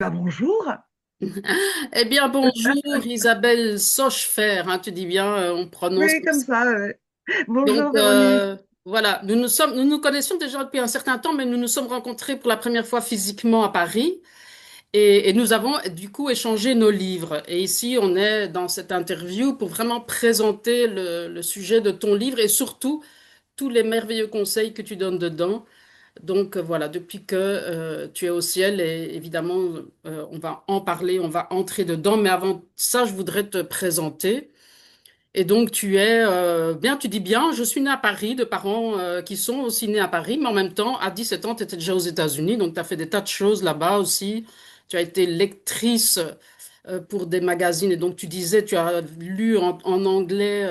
Bonjour. Eh bien, bonjour Isabelle Sochefer, hein, tu dis bien, on prononce Oui, comme comme ça. ça. Donc, Bonjour Véronique. voilà, nous nous connaissions déjà depuis un certain temps, mais nous nous sommes rencontrés pour la première fois physiquement à Paris et nous avons du coup échangé nos livres. Et ici, on est dans cette interview pour vraiment présenter le sujet de ton livre et surtout tous les merveilleux conseils que tu donnes dedans. Donc voilà, depuis que tu es au ciel, et évidemment, on va en parler, on va entrer dedans, mais avant ça, je voudrais te présenter. Et donc tu es, bien, tu dis bien, je suis née à Paris, de parents qui sont aussi nés à Paris, mais en même temps, à 17 ans, tu étais déjà aux États-Unis, donc tu as fait des tas de choses là-bas aussi. Tu as été lectrice pour des magazines. Et donc, tu disais, tu as lu en anglais,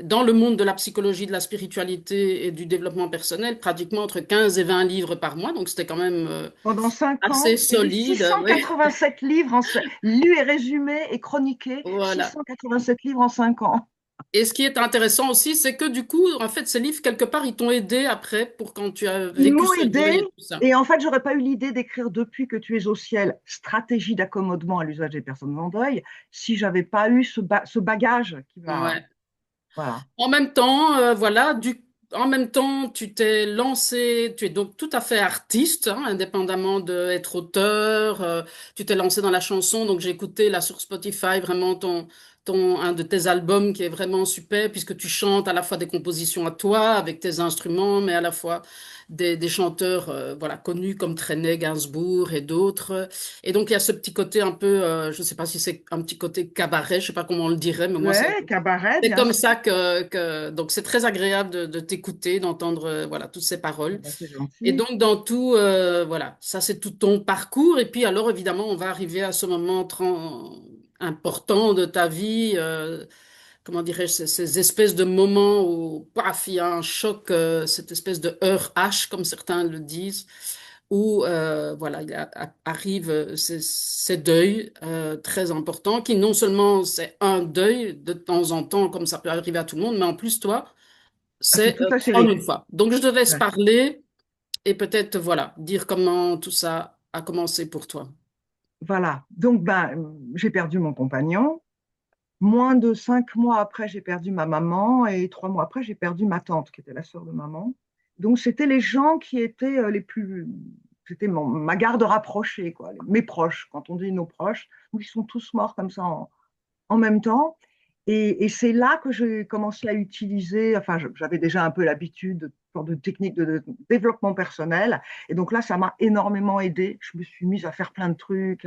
dans le monde de la psychologie, de la spiritualité et du développement personnel, pratiquement entre 15 et 20 livres par mois. Donc, c'était quand même Pendant 5 ans, assez j'ai lu solide. Oui, 687 livres, lus et résumés et chroniqués, voilà. 687 livres en 5 ans. Et ce qui est intéressant aussi, c'est que du coup, en fait, ces livres, quelque part, ils t'ont aidé après pour quand tu as Ils vécu m'ont ce aidé deuil et tout ça. et en fait, j'aurais pas eu l'idée d'écrire Depuis que tu es au ciel, stratégie d'accommodement à l'usage des personnes en deuil, si j'avais pas eu ce bagage qui va. Ouais. Voilà. En même temps, voilà, en même temps, tu t'es lancé, tu es donc tout à fait artiste, hein, indépendamment d'être auteur. Tu t'es lancé dans la chanson, donc j'ai écouté là sur Spotify vraiment un de tes albums qui est vraiment super, puisque tu chantes à la fois des compositions à toi avec tes instruments, mais à la fois des chanteurs, voilà, connus comme Trenet, Gainsbourg et d'autres. Et donc il y a ce petit côté un peu, je ne sais pas si c'est un petit côté cabaret, je sais pas comment on le dirait, mais moi Ouais, cabaret, c'est bien comme sûr. ça donc c'est très agréable de t'écouter, d'entendre voilà toutes ces Ah paroles. bah, c'est Et gentil. donc dans tout voilà, ça c'est tout ton parcours. Et puis alors évidemment on va arriver à ce moment important de ta vie, comment dirais-je, ces espèces de moments où paf, il y a un choc, cette espèce de heure H comme certains le disent, où voilà, arrive ces deuils très importants, qui non seulement c'est un deuil de temps en temps, comme ça peut arriver à tout le monde, mais en plus toi, Ah, c'est c'est tout à fait en une vécu. fois. Donc je te laisse Ouais. parler et peut-être voilà, dire comment tout ça a commencé pour toi. Voilà. Donc, j'ai perdu mon compagnon. Moins de 5 mois après, j'ai perdu ma maman et 3 mois après, j'ai perdu ma tante, qui était la sœur de maman. Donc, c'était les gens qui étaient les plus. C'était ma garde rapprochée, quoi, mes proches, quand on dit nos proches. Donc, ils sont tous morts comme ça en même temps. Et c'est là que j'ai commencé à utiliser, enfin, j'avais déjà un peu l'habitude de techniques de développement personnel. Et donc là, ça m'a énormément aidé. Je me suis mise à faire plein de trucs,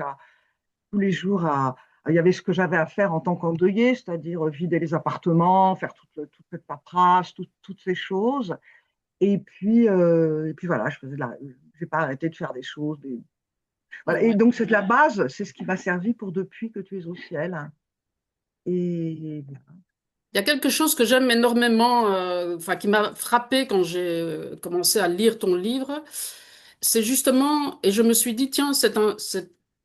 tous les jours il y avait ce que j'avais à faire en tant qu'endeuillé, c'est-à-dire vider les appartements, faire toute cette paperasse, toutes ces choses. Et puis voilà, j'ai pas arrêté de faire des choses. Voilà. Et Ouais. donc c'est la base, c'est ce qui m'a servi pour depuis que tu es au ciel. Et Il y a quelque chose que j'aime énormément, enfin qui m'a frappé quand j'ai commencé à lire ton livre, c'est justement, et je me suis dit, tiens, c'est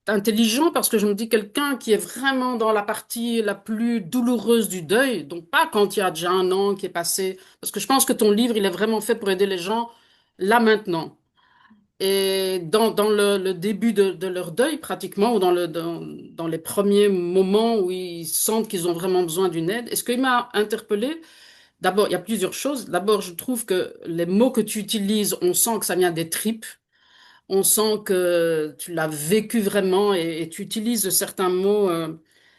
intelligent parce que je me dis quelqu'un qui est vraiment dans la partie la plus douloureuse du deuil, donc pas quand il y a déjà un an qui est passé, parce que je pense que ton livre, il est vraiment fait pour aider les gens là maintenant. Et dans le début de leur deuil, pratiquement, ou dans les premiers moments où ils sentent qu'ils ont vraiment besoin d'une aide, et ce qui m'a interpellée, d'abord, il y a plusieurs choses. D'abord, je trouve que les mots que tu utilises, on sent que ça vient des tripes. On sent que tu l'as vécu vraiment et tu utilises certains mots.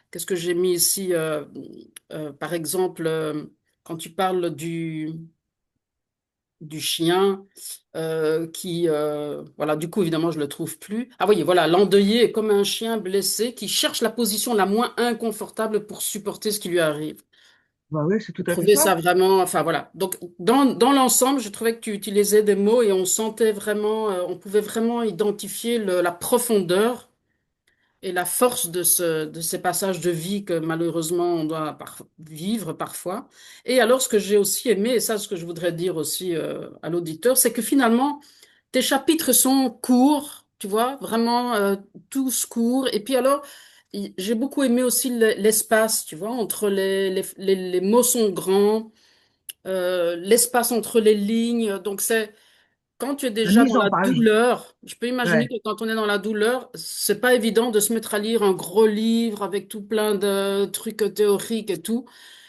Qu'est-ce que j'ai mis ici? Par exemple, quand tu parles du chien qui, voilà, du coup, évidemment, je le trouve plus. Ah oui, voilà, l'endeuillé est comme un chien blessé qui cherche la position la moins inconfortable pour supporter ce qui lui arrive. bah oui, c'est tout J'ai à fait trouvé ça. ça vraiment, enfin voilà. Donc, dans l'ensemble, je trouvais que tu utilisais des mots et on sentait vraiment, on pouvait vraiment identifier la profondeur et la force de ces passages de vie que malheureusement on doit vivre parfois. Et alors, ce que j'ai aussi aimé, et ça, ce que je voudrais dire aussi à l'auditeur, c'est que finalement, tes chapitres sont courts, tu vois, vraiment tous courts. Et puis alors, j'ai beaucoup aimé aussi l'espace, tu vois, entre les mots sont grands, l'espace entre les lignes. Donc c'est quand tu es La déjà mise dans en la page. douleur, je peux imaginer Ouais. que quand on est dans la douleur, c'est pas évident de se mettre à lire un gros livre avec tout plein de trucs théoriques et tout.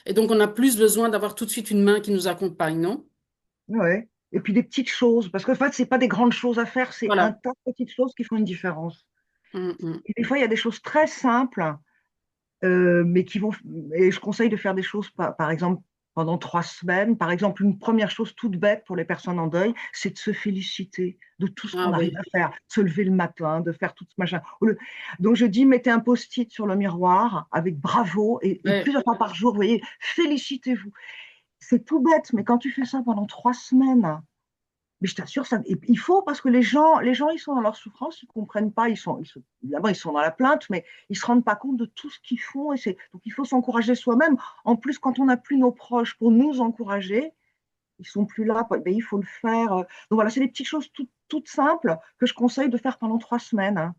Et donc, on a plus besoin d'avoir tout de suite une main qui nous accompagne, non? Ouais. Et puis des petites choses, parce qu'en fait, c'est pas des grandes choses à faire, c'est un Voilà. tas de petites choses qui font une différence. Mm, mm. Et des fois, il y a des choses très simples, mais qui vont. Et je conseille de faire des choses, par exemple, pendant 3 semaines. Par exemple, une première chose toute bête pour les personnes en deuil, c'est de se féliciter de tout ce Ah qu'on arrive oui. à faire, de se lever le matin, de faire tout ce machin. Donc, je dis, mettez un post-it sur le miroir avec bravo et Ouais. plusieurs fois par jour, vous voyez, félicitez-vous. C'est tout bête, mais quand tu fais ça pendant 3 semaines, mais je t'assure, ça, il faut parce que les gens, ils sont dans leur souffrance, ils comprennent pas, évidemment, ils sont dans la plainte, mais ils se rendent pas compte de tout ce qu'ils font. Donc, il faut s'encourager soi-même. En plus, quand on n'a plus nos proches pour nous encourager, ils sont plus là. Ben, il faut le faire. Donc voilà, c'est des petites choses toutes simples que je conseille de faire pendant 3 semaines, hein.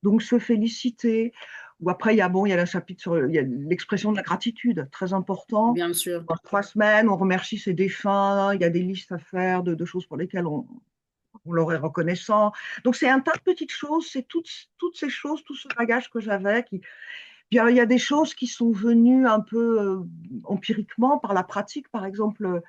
Donc, se féliciter. Ou après, il y a un chapitre sur il y a l'expression de la gratitude, très important. Bien sûr. Dans 3 semaines, on remercie ses défunts. Il y a des listes à faire de choses pour lesquelles on leur est reconnaissant. Donc, c'est un tas de petites choses. C'est toutes ces choses, tout ce bagage que j'avais. Puis, il y a des choses qui sont venues un peu empiriquement par la pratique. Par exemple,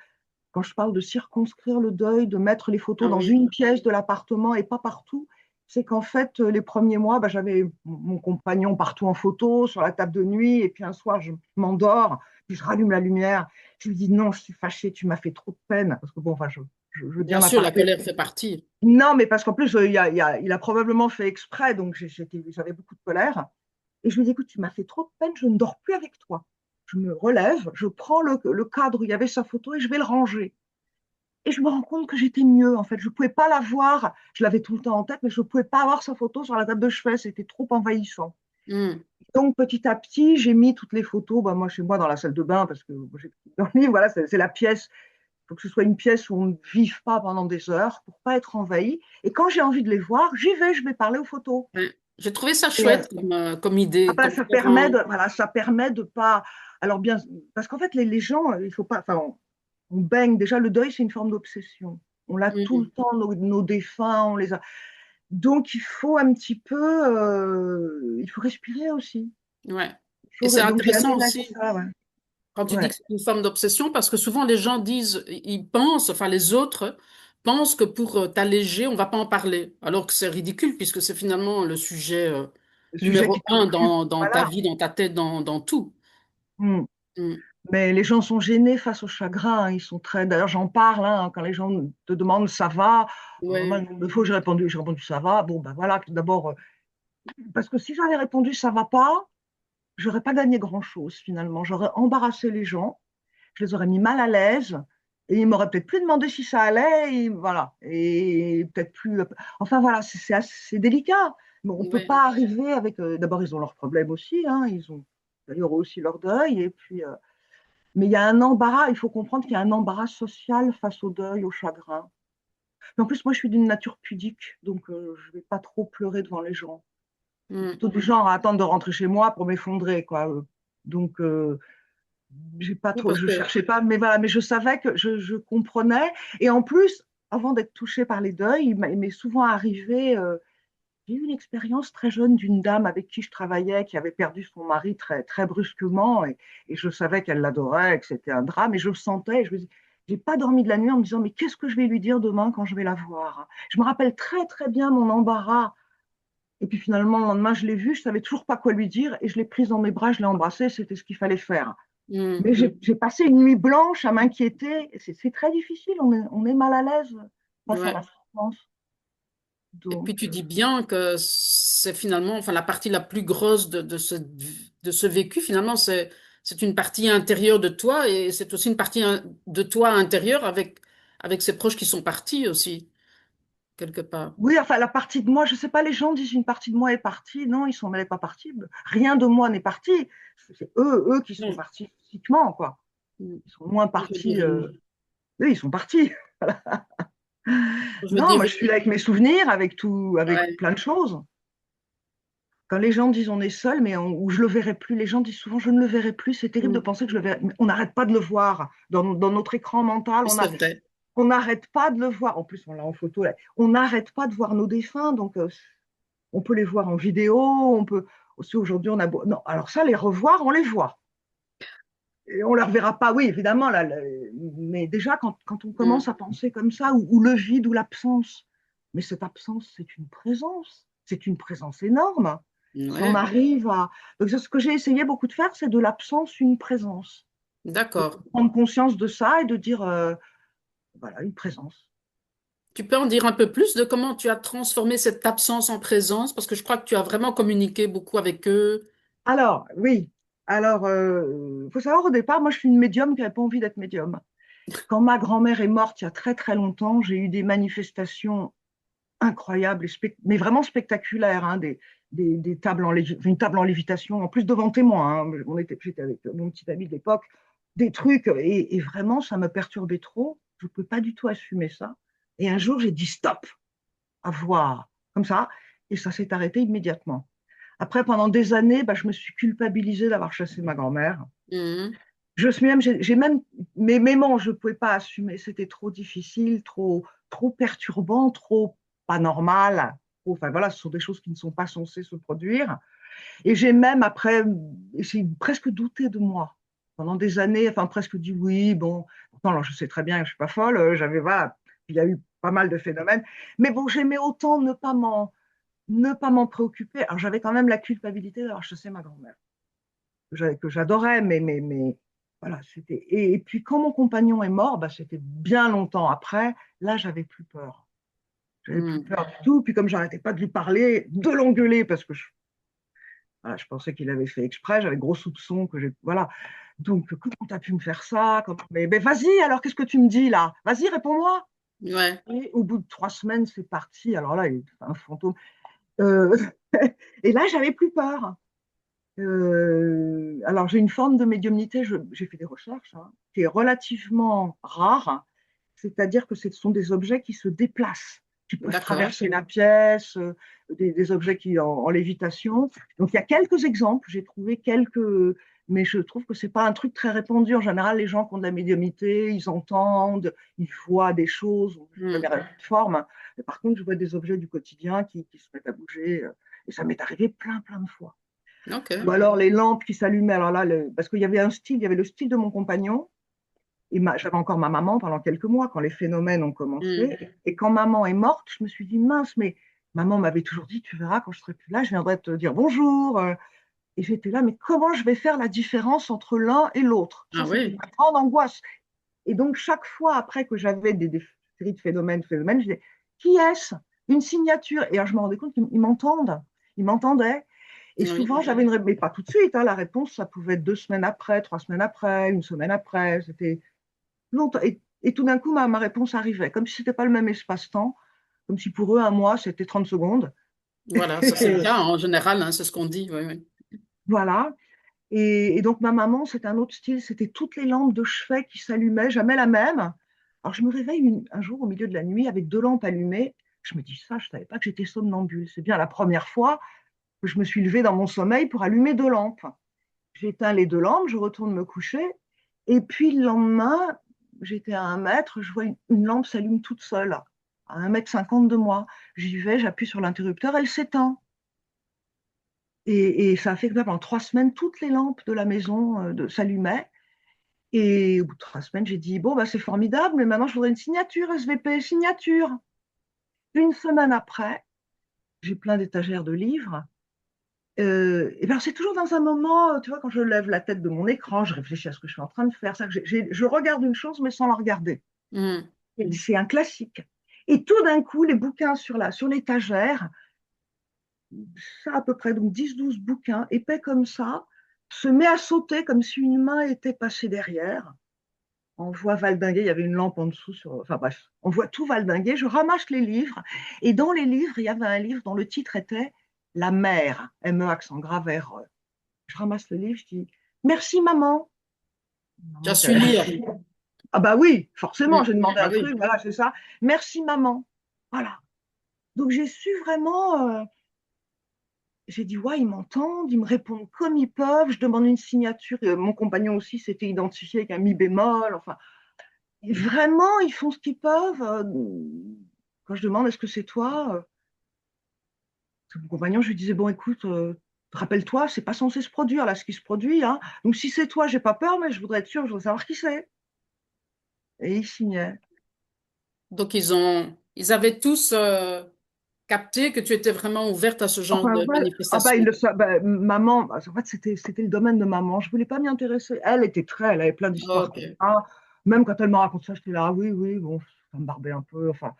quand je parle de circonscrire le deuil, de mettre les photos Ah dans oui. une pièce de l'appartement et pas partout, c'est qu'en fait, les premiers mois, bah, j'avais mon compagnon partout en photo, sur la table de nuit, et puis un soir, je m'endors, puis je rallume la lumière. Je lui dis non, je suis fâchée, tu m'as fait trop de peine. Parce que bon, enfin, je veux dire Bien ma sûr, la partie. colère fait partie. Non, mais parce qu'en plus, il a probablement fait exprès, donc j'avais beaucoup de colère. Et je lui dis, écoute, tu m'as fait trop de peine, je ne dors plus avec toi. Je me relève, je prends le cadre où il y avait sa photo et je vais le ranger. Et je me rends compte que j'étais mieux, en fait. Je ne pouvais pas la voir. Je l'avais tout le temps en tête, mais je ne pouvais pas avoir sa photo sur la table de chevet. C'était trop envahissant. Mm. Donc, petit à petit, j'ai mis toutes les photos, bah, moi, chez moi, dans la salle de bain, parce que j'ai dans le livre, voilà, c'est la pièce. Il faut que ce soit une pièce où on ne vive pas pendant des heures pour pas être envahi. Et quand j'ai envie de les voir, j'y vais, je vais parler aux photos. Ouais. J'ai trouvé ça Et, chouette comme idée, bah, comme faire un... voilà, ça permet de pas. Alors bien, parce qu'en fait, les gens, il faut pas. Enfin, on baigne. Déjà, le deuil, c'est une forme d'obsession. On l'a tout le Mm. temps, nos défunts, on les a. Donc, il faut un petit peu. Il faut respirer aussi. Ouais. Et c'est Donc, j'ai intéressant aménagé aussi ça, ouais. quand tu dis Ouais. que c'est une forme d'obsession, parce que souvent les gens disent, ils pensent, enfin les autres pensent que pour t'alléger, on va pas en parler, alors que c'est ridicule puisque c'est finalement le sujet Le sujet numéro qui un t'occupe. dans ta Voilà. vie, dans ta tête, dans tout. Mm. Mm. Mais les gens sont gênés face au chagrin, hein. Ils sont très. D'ailleurs, j'en parle, hein, quand les gens te demandent ça va. Moi, Ouais, le nombre de fois où j'ai répondu ça va. Bon, ben voilà. D'abord, parce que si j'avais répondu ça va pas, j'aurais pas gagné grand-chose finalement. J'aurais embarrassé les gens, je les aurais mis mal à l'aise, et ils m'auraient peut-être plus demandé si ça allait, et voilà. Et peut-être plus. Enfin voilà, c'est délicat. Mais on peut ouais. pas arriver avec. D'abord, ils ont leurs problèmes aussi, hein, ils ont d'ailleurs aussi leur deuil, et puis. Mais il y a un embarras, il faut comprendre qu'il y a un embarras social face au deuil, au chagrin. Mais en plus, moi, je suis d'une nature pudique, donc je vais pas trop pleurer devant les gens. Je suis Mm. plutôt du genre à attendre de rentrer chez moi pour m'effondrer, quoi. Donc, j'ai pas Oui, trop, parce je que cherchais pas, mais voilà, mais je savais que je comprenais. Et en plus, avant d'être touchée par les deuils, il m'est souvent arrivé. J'ai eu une expérience très jeune d'une dame avec qui je travaillais, qui avait perdu son mari très, très brusquement, et je savais qu'elle l'adorait, que c'était un drame, et je le sentais. Et je me dis, j'ai pas dormi de la nuit en me disant, mais qu'est-ce que je vais lui dire demain quand je vais la voir? Je me rappelle très, très bien mon embarras. Et puis finalement, le lendemain, je l'ai vue, je savais toujours pas quoi lui dire, et je l'ai prise dans mes bras, je l'ai embrassée, c'était ce qu'il fallait faire. mm. Mais j'ai passé une nuit blanche à m'inquiéter. C'est très difficile, on est mal à l'aise face à Ouais. la souffrance. Et puis Donc, tu dis bien que c'est finalement, enfin la partie la plus grosse de ce vécu, finalement, c'est une partie intérieure de toi et c'est aussi une partie de toi intérieure avec ses proches qui sont partis aussi, quelque part. oui, enfin, la partie de moi, je sais pas, les gens disent une partie de moi est partie. Non, elle n'est pas partie. Rien de moi n'est parti. C'est eux qui sont Non, partis physiquement, quoi. mm, Ils sont moins je partis. dirais, Oui, ils sont partis. je Non, moi, dirais, je suis là avec mes souvenirs, avec tout, avec ouais, plein de choses. Quand les gens disent on est seul, mais ou je le verrai plus, les gens disent souvent je ne le verrai plus. C'est terrible de mm, penser que je le verrai. Mais on n'arrête pas de le voir dans notre écran mental. c'est vrai. on n'arrête pas de le voir. En plus, on l'a en photo là. On n'arrête pas de voir nos défunts, donc on peut les voir en vidéo. On peut aussi aujourd'hui, on a non. Alors ça, les revoir, on les voit. Et on ne les reverra pas, oui, évidemment, là, mais déjà, quand on commence Mm. à penser comme ça, ou le vide ou l'absence, mais cette absence, c'est une présence énorme. Si on Ouais, arrive à... Donc, ce que j'ai essayé beaucoup de faire, c'est de l'absence une présence. De d'accord. prendre conscience de ça et de dire, voilà, une présence. Tu peux en dire un peu plus de comment tu as transformé cette absence en présence, parce que je crois que tu as vraiment communiqué beaucoup avec eux. Alors, oui. Alors, il faut savoir, au départ, moi, je suis une médium qui n'avait pas envie d'être médium. Quand ma grand-mère est morte il y a très, très longtemps, j'ai eu des manifestations incroyables, mais vraiment spectaculaires, hein, des tables une table en lévitation, en plus devant témoin. Hein, j'étais avec mon petit ami de l'époque, des trucs, et vraiment, ça me perturbait trop. Je ne pouvais pas du tout assumer ça. Et un jour, j'ai dit stop, à voir, comme ça, et ça s'est arrêté immédiatement. Après, pendant des années, bah, je me suis culpabilisée d'avoir chassé ma grand-mère. Mhm. Je suis même, j'ai même, mais bon, je ne pouvais pas assumer. C'était trop difficile, trop perturbant, trop pas normal. Enfin voilà, ce sont des choses qui ne sont pas censées se produire. Et j'ai même après, j'ai presque douté de moi. Pendant des années, enfin presque dit oui, bon. Pourtant, alors je sais très bien que je suis pas folle. J'avais, voilà, il y a eu pas mal de phénomènes. Mais bon, j'aimais autant ne pas m'en préoccuper. Alors j'avais quand même la culpabilité d'avoir chassé ma grand-mère que j'adorais, mais voilà, c'était. Et puis quand mon compagnon est mort, bah, c'était bien longtemps après. Là, j'avais plus peur. J'avais plus Mhm. peur du tout. Puis comme j'arrêtais pas de lui parler, de l'engueuler parce que voilà, je pensais qu'il avait fait exprès. J'avais gros soupçons que j'ai. Voilà. Donc comment t'as pu me faire ça? Mais vas-y. Alors qu'est-ce que tu me dis là? Vas-y, réponds-moi. Ouais, Et au bout de 3 semaines, c'est parti. Alors là, il est un fantôme. Euh, Et là, j'avais plus peur. Alors, j'ai une forme de médiumnité, j'ai fait des recherches, hein, qui est relativement rare, c'est-à-dire que ce sont des objets qui se déplacent, qui peuvent d'accord. traverser la pièce, des objets qui en lévitation. Donc, il y a quelques exemples, j'ai trouvé quelques, mais je trouve que c'est pas un truc très répandu. En général, les gens qui ont de la médiumnité, ils entendent, ils voient des choses, je n'ai Mhm. jamais de forme. Mais par contre, je vois des objets du quotidien qui se mettent à bouger, et ça m'est arrivé plein, plein de fois. Ok. Ou alors les lampes qui s'allumaient. Alors là, parce qu'il y avait un style, il y avait le style de mon compagnon. Et j'avais encore ma maman pendant quelques mois quand les phénomènes ont Mhm. commencé. Et quand maman est morte, je me suis dit, mince, mais maman m'avait toujours dit, tu verras, quand je serai plus là, je viendrai te dire bonjour. Et j'étais là, mais comment je vais faire la différence entre l'un et l'autre? Ça, Ah c'était oui. ma grande angoisse. Et donc, chaque fois après que j'avais des séries de phénomènes, je disais, qui est-ce? Une signature. Et alors, je me rendais compte qu'ils m'entendent. Ils m'entendaient. Et Oui. souvent, j'avais une réponse, mais pas tout de suite. Hein, la réponse, ça pouvait être 2 semaines après, 3 semaines après, une semaine après. C'était longtemps. Et tout d'un coup, ma réponse arrivait, comme si ce n'était pas le même espace-temps, comme si pour eux, un mois, c'était 30 secondes. Voilà, ça c'est le cas en général, hein, c'est ce qu'on dit. Oui, oui. Voilà. Et donc, ma maman, c'était un autre style. C'était toutes les lampes de chevet qui s'allumaient, jamais la même. Alors, je me réveille un jour au milieu de la nuit avec 2 lampes allumées. Je me dis ça, je ne savais pas que j'étais somnambule. C'est bien la première fois que je me suis levée dans mon sommeil pour allumer 2 lampes. J'éteins les 2 lampes, je retourne me coucher. Et puis le lendemain, j'étais à 1 mètre, je vois une lampe s'allume toute seule, à 1,50 m de moi. J'y vais, j'appuie sur l'interrupteur, elle s'éteint. Et ça a fait que pendant 3 semaines, toutes les lampes de la maison s'allumaient. Et au bout de 3 semaines, j'ai dit, bon, bah, c'est formidable, mais maintenant, je voudrais une signature, SVP, signature. Une semaine après, j'ai plein d'étagères de livres. Et ben, c'est toujours dans un moment, tu vois, quand je lève la tête de mon écran, je réfléchis à ce que je suis en train de faire. Ça, je regarde une chose, mais sans la regarder. Mhm. Et c'est un classique. Et tout d'un coup, les bouquins sur l'étagère, ça à peu près, donc 10, 12 bouquins, épais comme ça, se met à sauter comme si une main était passée derrière. On voit valdinguer, il y avait une lampe en dessous, enfin bref, on voit tout valdinguer. Je ramasse les livres, et dans les livres, il y avait un livre dont le titre était La mère, M-E accent grave R-E. Je ramasse le livre, je dis merci maman. Tu as Maman su lire. ah bah oui, forcément, Mhm. j'ai demandé Ah un oui. truc, voilà, c'est ça. Merci maman. Voilà. Donc j'ai su vraiment, j'ai dit ouais, ils m'entendent, ils me répondent comme ils peuvent. Je demande une signature. Mon compagnon aussi s'était identifié avec un mi bémol. Enfin, Vraiment, ils font ce qu'ils peuvent. Quand je demande est-ce que c'est toi, mon compagnon, je lui disais, bon, écoute, rappelle-toi, c'est pas censé se produire là, ce qui se produit, hein. Donc si c'est toi, j'ai pas peur, mais je voudrais être sûr, je voudrais savoir qui c'est. Et il signait. Donc ils avaient tous capté que tu étais vraiment ouverte à ce genre Enfin, de ouais. Ah bah, manifestation. maman, bah, en fait, c'était le domaine de maman. Je voulais pas m'y intéresser. Elle avait plein d'histoires Ok. comme ça. Même quand elle me raconte ça, j'étais là, ah oui, oui, bon, ça me barbait un peu. Enfin,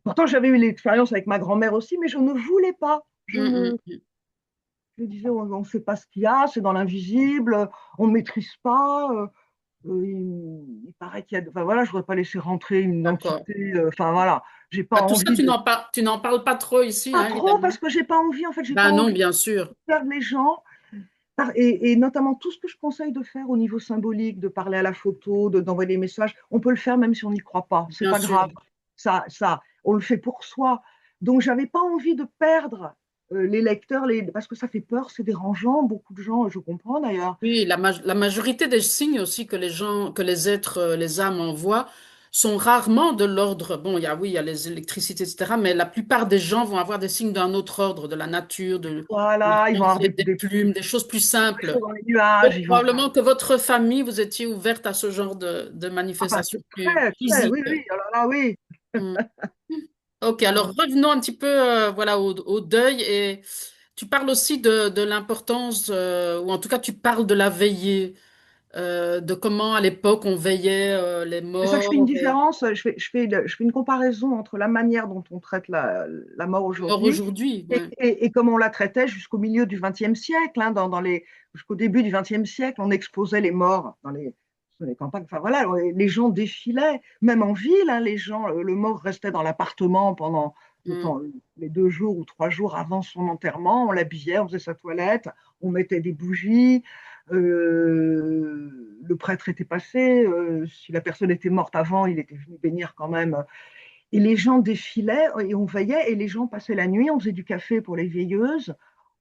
pourtant, j'avais eu l'expérience avec ma grand-mère aussi, mais je ne voulais pas. Mm. Je disais, on ne sait pas ce qu'il y a, c'est dans l'invisible, on ne maîtrise pas. Il paraît qu'il y a. Enfin voilà, je ne voudrais pas laisser rentrer une D'accord. entité. Enfin voilà, j'ai pas Bah, tout ça, envie de. tu n'en parles pas trop ici, Pas hein, trop évidemment. parce que j'ai pas envie. En fait, j'ai pas Ben non, envie bien sûr, de perdre les gens. Et notamment tout ce que je conseille de faire au niveau symbolique, de parler à la photo, d'envoyer des messages, on peut le faire même si on n'y croit pas. C'est bien pas sûr. grave. On le fait pour soi. Donc, j'avais pas envie de perdre les lecteurs, parce que ça fait peur, c'est dérangeant. Beaucoup de gens, je comprends d'ailleurs. Oui, la majorité des signes aussi que les gens, que les êtres, les âmes envoient sont rarement de l'ordre. Bon, oui, il y a les électricités, etc. Mais la plupart des gens vont avoir des signes d'un autre ordre, de la nature, de Voilà, ils vont avoir des plumes, des choses plus simples. vaisseaux dans les nuages, Donc, ils vont. probablement que votre famille, vous étiez ouverte à ce genre de Ah bah, manifestations plus très, très, physiques. oui, oui, oh là là, oui. Hmm. Ok, alors Euh, revenons un petit peu voilà, au deuil et tu parles aussi de l'importance, ou en tout cas tu parles de la veillée, de comment à l'époque on veillait les C'est ça que je fais une morts et différence. Je fais une comparaison entre la manière dont on traite la mort les morts aujourd'hui aujourd'hui. Ouais. et comme on la traitait jusqu'au milieu du XXe siècle. Hein, jusqu'au début du XXe siècle, on exposait les morts sur les campagnes. Enfin voilà, les gens défilaient, même en ville. Hein, les gens, le mort restait dans l'appartement pendant le Mm, temps, les 2 jours ou 3 jours avant son enterrement. On l'habillait, on faisait sa toilette, on mettait des bougies. Le prêtre était passé, si la personne était morte avant, il était venu bénir quand même. Et les gens défilaient et on veillait et les gens passaient la nuit, on faisait du café pour les veilleuses.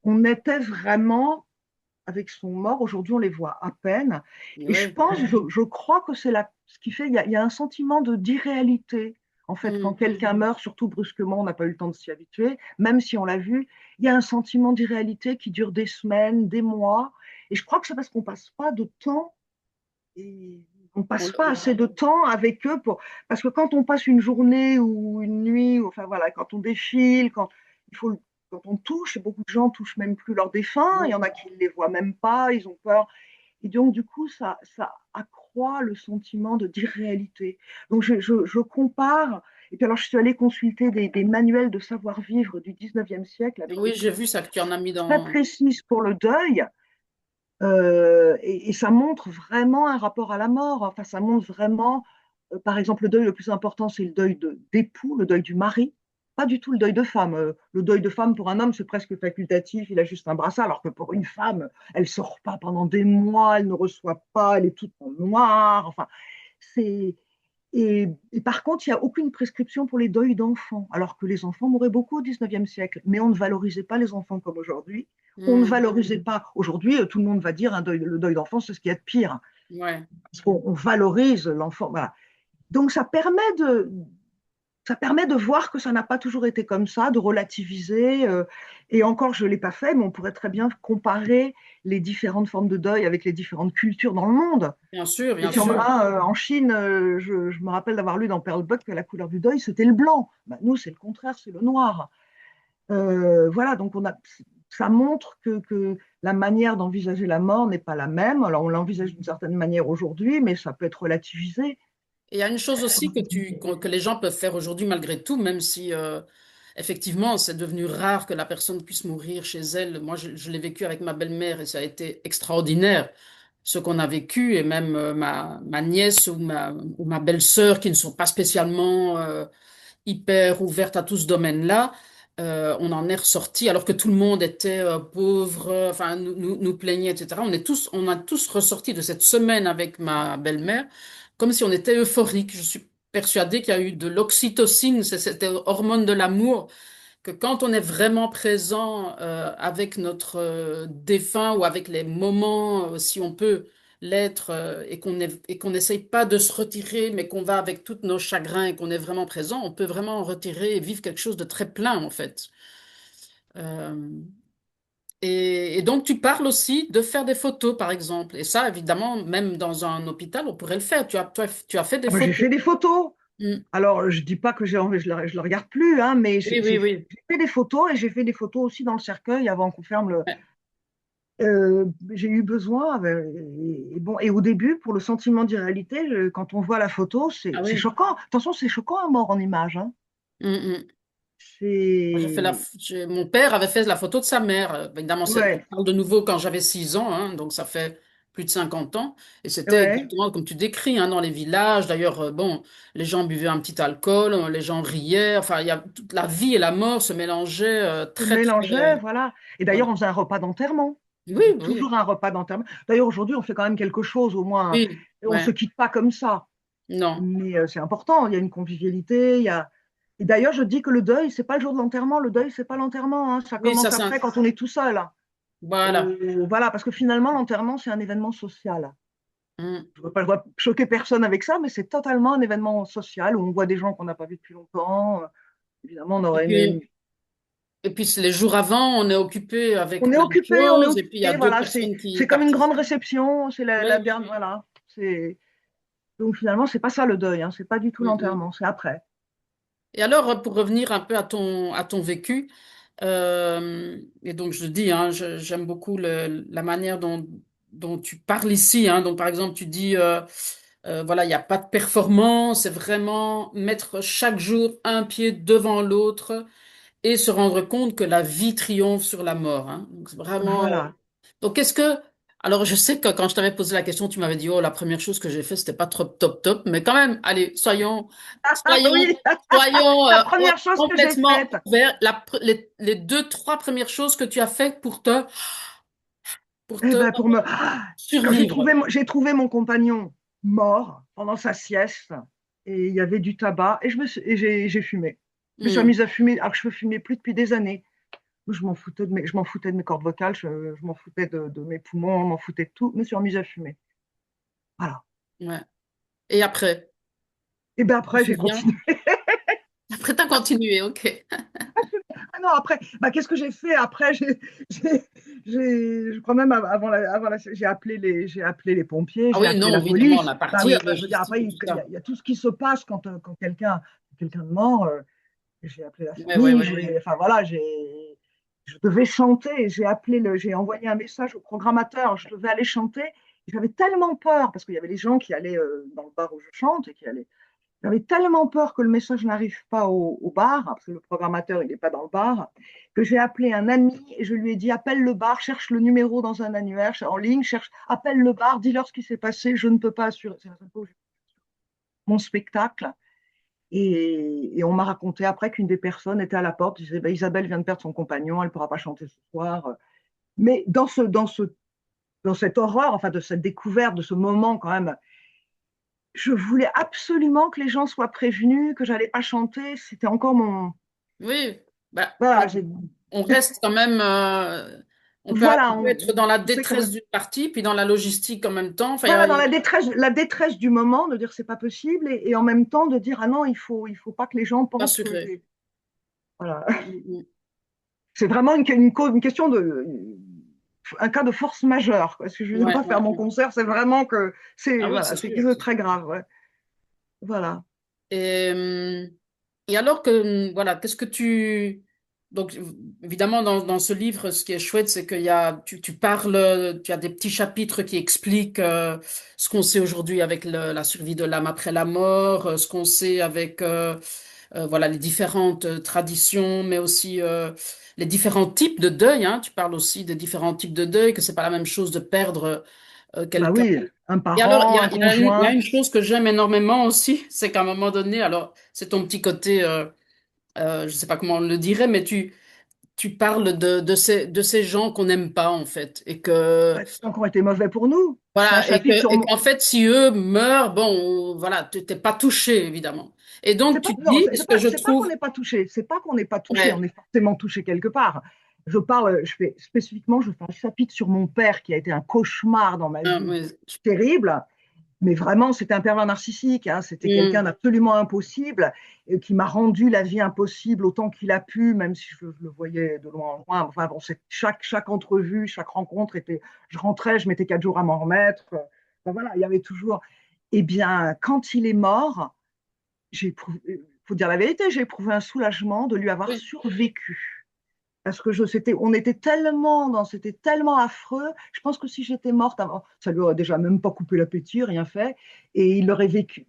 On était vraiment avec son mort. Aujourd'hui, on les voit à peine. Et je ouais. pense, je crois que c'est ce qui fait, il y a un sentiment d'irréalité. En fait, quand Mm. quelqu'un meurt, surtout brusquement, on n'a pas eu le temps de s'y habituer, même si on l'a vu, il y a un sentiment d'irréalité qui dure des semaines, des mois. Et je crois que c'est parce qu'on passe pas de temps et on On passe pas le- assez de temps avec eux parce que quand on passe une journée ou une nuit, enfin voilà, quand on défile, il faut, quand on touche, et beaucoup de gens touchent même plus leurs défunts, il y en a qui ne les voient même pas, ils ont peur. Et donc, du coup, ça accroît le sentiment d'irréalité. Donc, je compare. Et puis, alors, je suis allée consulter des manuels de savoir-vivre du 19e siècle avec des Oui, j'ai techniques vu ça que tu en as mis très dans. précises pour le deuil. Et ça montre vraiment un rapport à la mort. Enfin, ça montre vraiment, par exemple, le deuil le plus important, c'est le deuil d'époux, le deuil du mari, pas du tout le deuil de femme. Le deuil de femme pour un homme, c'est presque facultatif, il a juste un brassard, alors que pour une femme, elle sort pas pendant des mois, elle ne reçoit pas, elle est toute en noir. Enfin, c'est et par contre, il n'y a aucune prescription pour les deuils d'enfants, alors que les enfants mouraient beaucoup au 19e siècle. Mais on ne valorisait pas les enfants comme aujourd'hui. On ne Mm, valorisait pas. Aujourd'hui, tout le monde va dire le deuil d'enfant, c'est ce qu'il y a de pire. ouais. Parce qu'on valorise l'enfant. Voilà. Donc, ça permet de voir que ça n'a pas toujours été comme ça, de relativiser. Et encore, je ne l'ai pas fait, mais on pourrait très bien comparer les différentes formes de deuil avec les différentes cultures dans le monde. Bien sûr, Et bien puis sûr. en Chine, je me rappelle d'avoir lu dans Pearl Buck que la couleur du deuil, c'était le blanc. Ben, nous, c'est le contraire, c'est le noir. Voilà, donc ça montre que la manière d'envisager la mort n'est pas la même. Alors, on l'envisage d'une certaine manière aujourd'hui, mais ça peut être relativisé. Et il y a une chose aussi que les gens peuvent faire aujourd'hui malgré tout, même si effectivement c'est devenu rare que la personne puisse mourir chez elle. Moi, je l'ai vécu avec ma belle-mère et ça a été extraordinaire ce qu'on a vécu et même ma nièce ou ma belle-sœur qui ne sont pas spécialement hyper ouvertes à tout ce domaine-là. On en est ressorti alors que tout le monde était pauvre, enfin nous plaignait, etc. On a tous ressorti de cette semaine avec ma belle-mère comme si on était euphorique. Je suis persuadée qu'il y a eu de l'oxytocine, c'est cette hormone de l'amour, que quand on est vraiment présent avec notre défunt ou avec les moments, si on peut, l'être et qu'on n'essaye pas de se retirer, mais qu'on va avec tous nos chagrins et qu'on est vraiment présent, on peut vraiment en retirer et vivre quelque chose de très plein en fait. Euh, et donc tu parles aussi de faire des photos par exemple. Et ça, évidemment, même dans un hôpital, on pourrait le faire. Tu as fait des Ah ben, j'ai photos. fait des photos. Mm. Alors, je dis pas que je le regarde plus, hein, mais Oui, oui, oui. j'ai fait des photos et j'ai fait des photos aussi dans le cercueil avant qu'on ferme le. Ouais. J'ai eu besoin. Et bon, et au début, pour le sentiment d'irréalité, quand on voit la photo, Ah c'est oui. choquant. Attention, c'est choquant à mort en image, hein. Mm, mm. Moi, C'est. mon père avait fait la photo de sa mère. Évidemment, on Ouais, parle de nouveau quand j'avais 6 ans, hein, donc ça fait plus de 50 ans. Et c'était ouais. exactement comme tu décris, hein, dans les villages. D'ailleurs, bon, les gens buvaient un petit alcool, les gens riaient. Enfin, toute la vie et la mort se mélangeaient Se très, mélangeait, très. voilà. Et d'ailleurs, Voilà. on faisait un repas d'enterrement. On Oui, fait oui, toujours un repas d'enterrement. D'ailleurs, aujourd'hui, on fait quand même quelque chose, au moins. oui, On ne se ouais, quitte pas comme ça. non. Mais c'est important, il y a une convivialité, il y a. Et d'ailleurs, je dis que le deuil, c'est pas le jour de l'enterrement, le deuil, c'est pas l'enterrement, hein. Ça Oui, ça, commence après quand on est tout seul. voilà. Voilà, parce que finalement, l'enterrement, c'est un événement social. Mm. Je ne dois choquer personne avec ça, mais c'est totalement un événement social où on voit des gens qu'on n'a pas vus depuis longtemps. Évidemment, on Et aurait aimé. puis, et puis, les jours avant, on est occupé avec plein de On est choses. Et puis, il y a occupé, deux voilà, personnes qui c'est comme une grande participent. réception, c'est Oui, la oui, dernière, oui. voilà. Donc finalement, c'est pas ça le deuil, hein, c'est pas du tout Mm, mm. l'enterrement, c'est après. Et alors, pour revenir un peu à ton vécu, et donc je dis, hein, j'aime beaucoup la manière dont tu parles ici. Hein. Donc, par exemple, tu dis, voilà, il n'y a pas de performance, c'est vraiment mettre chaque jour un pied devant l'autre et se rendre compte que la vie triomphe sur la mort. Hein. Donc, c'est vraiment. Voilà. Donc, est-ce que. Alors, je sais que quand je t'avais posé la question, tu m'avais dit, oh, la première chose que j'ai fait, c'était pas trop top, top, mais quand même, allez, soyons, Oui, soyons la première chose que j'ai complètement faite, ouverts. Les deux, trois premières choses que tu as faites pour eh te ben pour me, survivre. j'ai trouvé mon compagnon mort pendant sa sieste et il y avait du tabac et j'ai fumé. Je me suis Hmm, remise à fumer alors que je ne fumais plus depuis des années. Je m'en foutais de mes cordes vocales, je m'en foutais de mes poumons, je m'en foutais de tout. Je me suis remise à fumer. Voilà. ouais. Et après, Et ben tu te après, j'ai souviens? continué. Après, t'as continué, ok. Ah non, après, bah, qu'est-ce que j'ai fait après? J'ai- je crois même j'ai appelé les pompiers, Ah j'ai oui, appelé non, la évidemment, police. la Bah oui, partie enfin, je veux dire, logistique après, et tout ça. il y a tout ce qui se passe quand quelqu'un de mort. J'ai appelé la Ouais, ouais, famille, ouais. enfin voilà, je devais chanter, j'ai envoyé un message au programmateur, je devais aller chanter. J'avais tellement peur, parce qu'il y avait des gens qui allaient dans le bar où je chante et qui allaient. J'avais tellement peur que le message n'arrive pas au bar, parce que le programmateur, il n'est pas dans le bar, que j'ai appelé un ami et je lui ai dit, appelle le bar, cherche le numéro dans un annuaire en ligne, appelle le bar, dis-leur ce qui s'est passé, je ne peux pas assurer mon spectacle. Et on m'a raconté après qu'une des personnes était à la porte, disait, bah, Isabelle vient de perdre son compagnon, elle ne pourra pas chanter ce soir. Mais dans cette horreur, enfin de cette découverte, de ce moment quand même, je voulais absolument que les gens soient prévenus, que j'allais pas chanter. C'était encore mon. Oui, bah, Voilà, on reste quand même. voilà, On peut être dans la on sait détresse que. d'une partie, puis dans la logistique en même temps. Enfin, Voilà, dans la détresse du moment, de dire c'est pas possible, et en même temps de dire ah non, il faut pas que les gens pensent que assuré. voilà. Mm, mm. C'est vraiment une question de un cas de force majeure, quoi. Si je ne viens Ouais, pas faire ouais, mon ouais. concert, c'est vraiment que Ah c'est oui, voilà, c'est c'est sûr, quelque chose de c'est très sûr. grave. Ouais. Voilà. Et, et alors que, voilà, qu'est-ce que tu... Donc, évidemment, dans ce livre, ce qui est chouette, c'est qu'il y a, tu parles, tu as des petits chapitres qui expliquent ce qu'on sait aujourd'hui avec la survie de l'âme après la mort, ce qu'on sait avec, voilà, les différentes traditions, mais aussi les différents types de deuil. Hein. Tu parles aussi des différents types de deuil, que c'est pas la même chose de perdre Bah quelqu'un. oui, un Et alors, parent, un il y a conjoint. une chose que j'aime énormément aussi, c'est qu'à un moment donné, alors c'est ton petit côté, je sais pas comment on le dirait, mais tu parles de ces gens qu'on n'aime pas en fait, et que Bah, qui ont été mauvais pour nous. C'est un voilà, chapitre sur. et qu'en fait, si eux meurent, bon, voilà, tu t'es pas touché évidemment. Et donc C'est pas, tu te non, dis, ce que je c'est pas qu'on trouve, n'est pas touché. C'est pas qu'on n'est pas touché. ouais, On est forcément touché quelque part. je fais spécifiquement, je fais un chapitre sur mon père qui a été un cauchemar dans ma vie, Oui. terrible. Mais vraiment, c'était un pervers narcissique, hein. C'était quelqu'un Mm. d'absolument impossible, qui m'a rendu la vie impossible autant qu'il a pu, même si je le voyais de loin en loin. Enfin bon, chaque entrevue, chaque rencontre était. Je rentrais, je mettais 4 jours à m'en remettre. Enfin, voilà, il y avait toujours. Eh bien, quand il est mort, faut dire la vérité, j'ai éprouvé un soulagement de lui avoir Oui. survécu. Parce que c'était tellement affreux. Je pense que si j'étais morte avant, ça lui aurait déjà même pas coupé l'appétit, rien fait. Et il aurait vécu.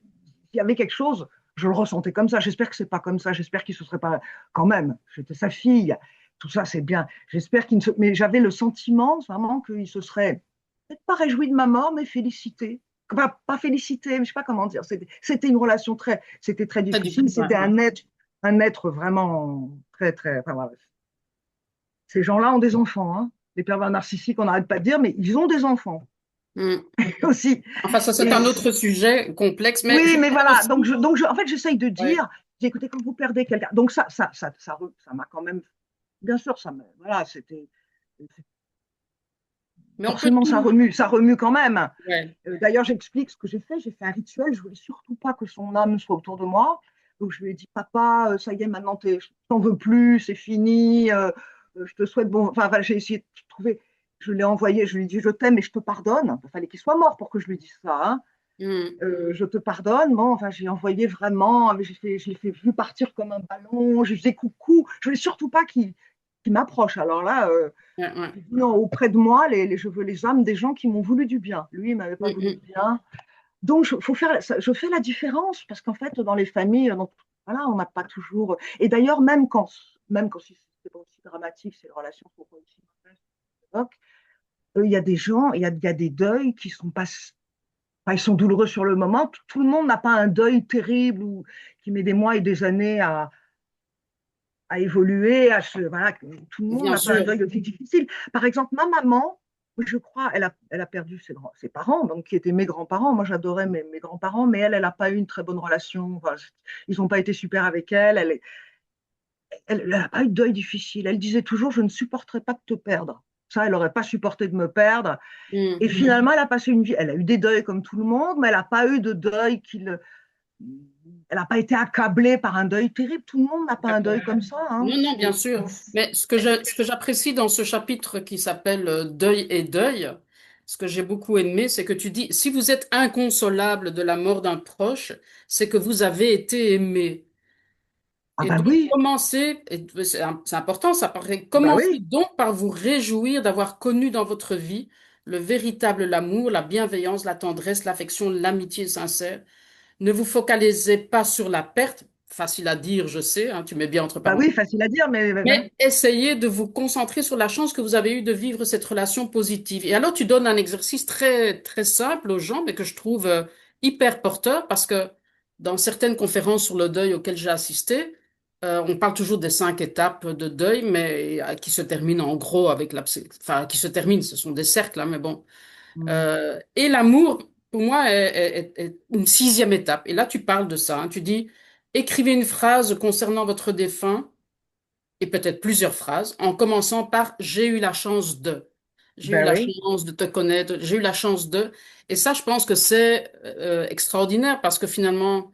Il y avait quelque chose, je le ressentais comme ça. J'espère que c'est pas comme ça. J'espère qu'il se serait pas, quand même. J'étais sa fille. Tout ça, c'est bien. J'espère qu'il ne se, mais j'avais le sentiment vraiment qu'il se serait peut-être pas réjoui de ma mort, mais félicité. Pas félicité, mais je sais pas comment dire. C'était une relation c'était très Très difficile. difficile. Ouais, C'était un être vraiment très, très. Enfin, voilà. Ces gens-là ont des enfants, hein. Les pervers narcissiques, on n'arrête pas de dire, mais ils ont des enfants ouais. Mm. aussi. Enfin, ça, c'est Et un autre sujet complexe, mais je oui, mais pense voilà. aussi. En fait, j'essaye de Ouais. dire, j'ai écouté quand vous perdez quelqu'un. Donc ça m'a quand même, bien sûr, voilà, Mais on peut forcément, tout. ça remue quand même. Ouais. D'ailleurs, j'explique ce que j'ai fait un rituel. Je voulais surtout pas que son âme soit autour de moi. Donc je lui ai dit, papa, ça y est, maintenant, je t'en veux plus, c'est fini. Je te souhaite bon. Enfin, voilà, j'ai essayé de trouver. Je l'ai envoyé, je lui ai dit, je t'aime et je te pardonne. Il fallait qu'il soit mort pour que je lui dise ça, hein. Mm. Je te pardonne. Bon, enfin, j'ai envoyé vraiment, je l'ai fait vu partir comme un ballon. Je lui faisais coucou. Je voulais surtout pas qu'il m'approche. Alors là, Ouais, ouais. j'ai dit non, auprès de moi, je veux les âmes des gens qui m'ont voulu du bien. Lui, il m'avait pas Mm, voulu mm. du bien. Donc, je fais la différence parce qu'en fait, dans les familles, voilà, on n'a pas toujours. Et d'ailleurs, même quand c'est pas aussi dramatique, c'est les relations sont pas aussi mauvaises, il y a des gens, il y a des deuils qui sont pas. Enfin, ils sont douloureux sur le moment. Tout le monde n'a pas un deuil terrible ou qui met des mois et des années à évoluer. Voilà, tout le monde Bien n'a pas un sûr. deuil aussi difficile. Par exemple, ma maman, je crois, elle a perdu ses parents, donc qui étaient mes grands-parents. Moi, j'adorais mes grands-parents, mais elle n'a pas eu une très bonne relation. Enfin, ils n'ont pas été super avec elle. Elle n'a pas eu de deuil difficile. Elle disait toujours, je ne supporterai pas de te perdre. Ça, elle n'aurait pas supporté de me perdre. Mm. Et finalement, elle a passé une vie. Elle a eu des deuils comme tout le monde, mais elle n'a pas eu de deuil elle n'a pas été accablée par un deuil terrible. Tout le monde n'a pas un deuil D'accord. comme ça, hein. Non, non, bien sûr. Mais ce que j'apprécie dans ce chapitre qui s'appelle Deuil et deuil, ce que j'ai beaucoup aimé, c'est que tu dis, si vous êtes inconsolable de la mort d'un proche, c'est que vous avez été aimé. Ah Et bah donc, oui, commencez, et c'est important, ça paraît, bah commencez oui. donc par vous réjouir d'avoir connu dans votre vie le véritable amour, la bienveillance, la tendresse, l'affection, l'amitié sincère. Ne vous focalisez pas sur la perte, facile à dire, je sais, hein, tu mets bien entre Bah parenthèses. oui, facile à dire, mais voilà. Mais essayez de vous concentrer sur la chance que vous avez eue de vivre cette relation positive. Et alors, tu donnes un exercice très, très simple aux gens, mais que je trouve hyper porteur parce que dans certaines conférences sur le deuil auxquelles j'ai assisté, on parle toujours des 5 étapes de deuil, mais qui se terminent en gros avec enfin, qui se terminent, ce sont des cercles, hein, mais bon. Mm. Et l'amour, pour moi, est une 6e étape. Et là, tu parles de ça, hein. Tu dis, écrivez une phrase concernant votre défunt et peut-être plusieurs phrases, en commençant par j'ai eu la chance de. J'ai eu Ben la oui. chance de te connaître, j'ai eu la chance de. Et ça, je pense que c'est extraordinaire parce que finalement,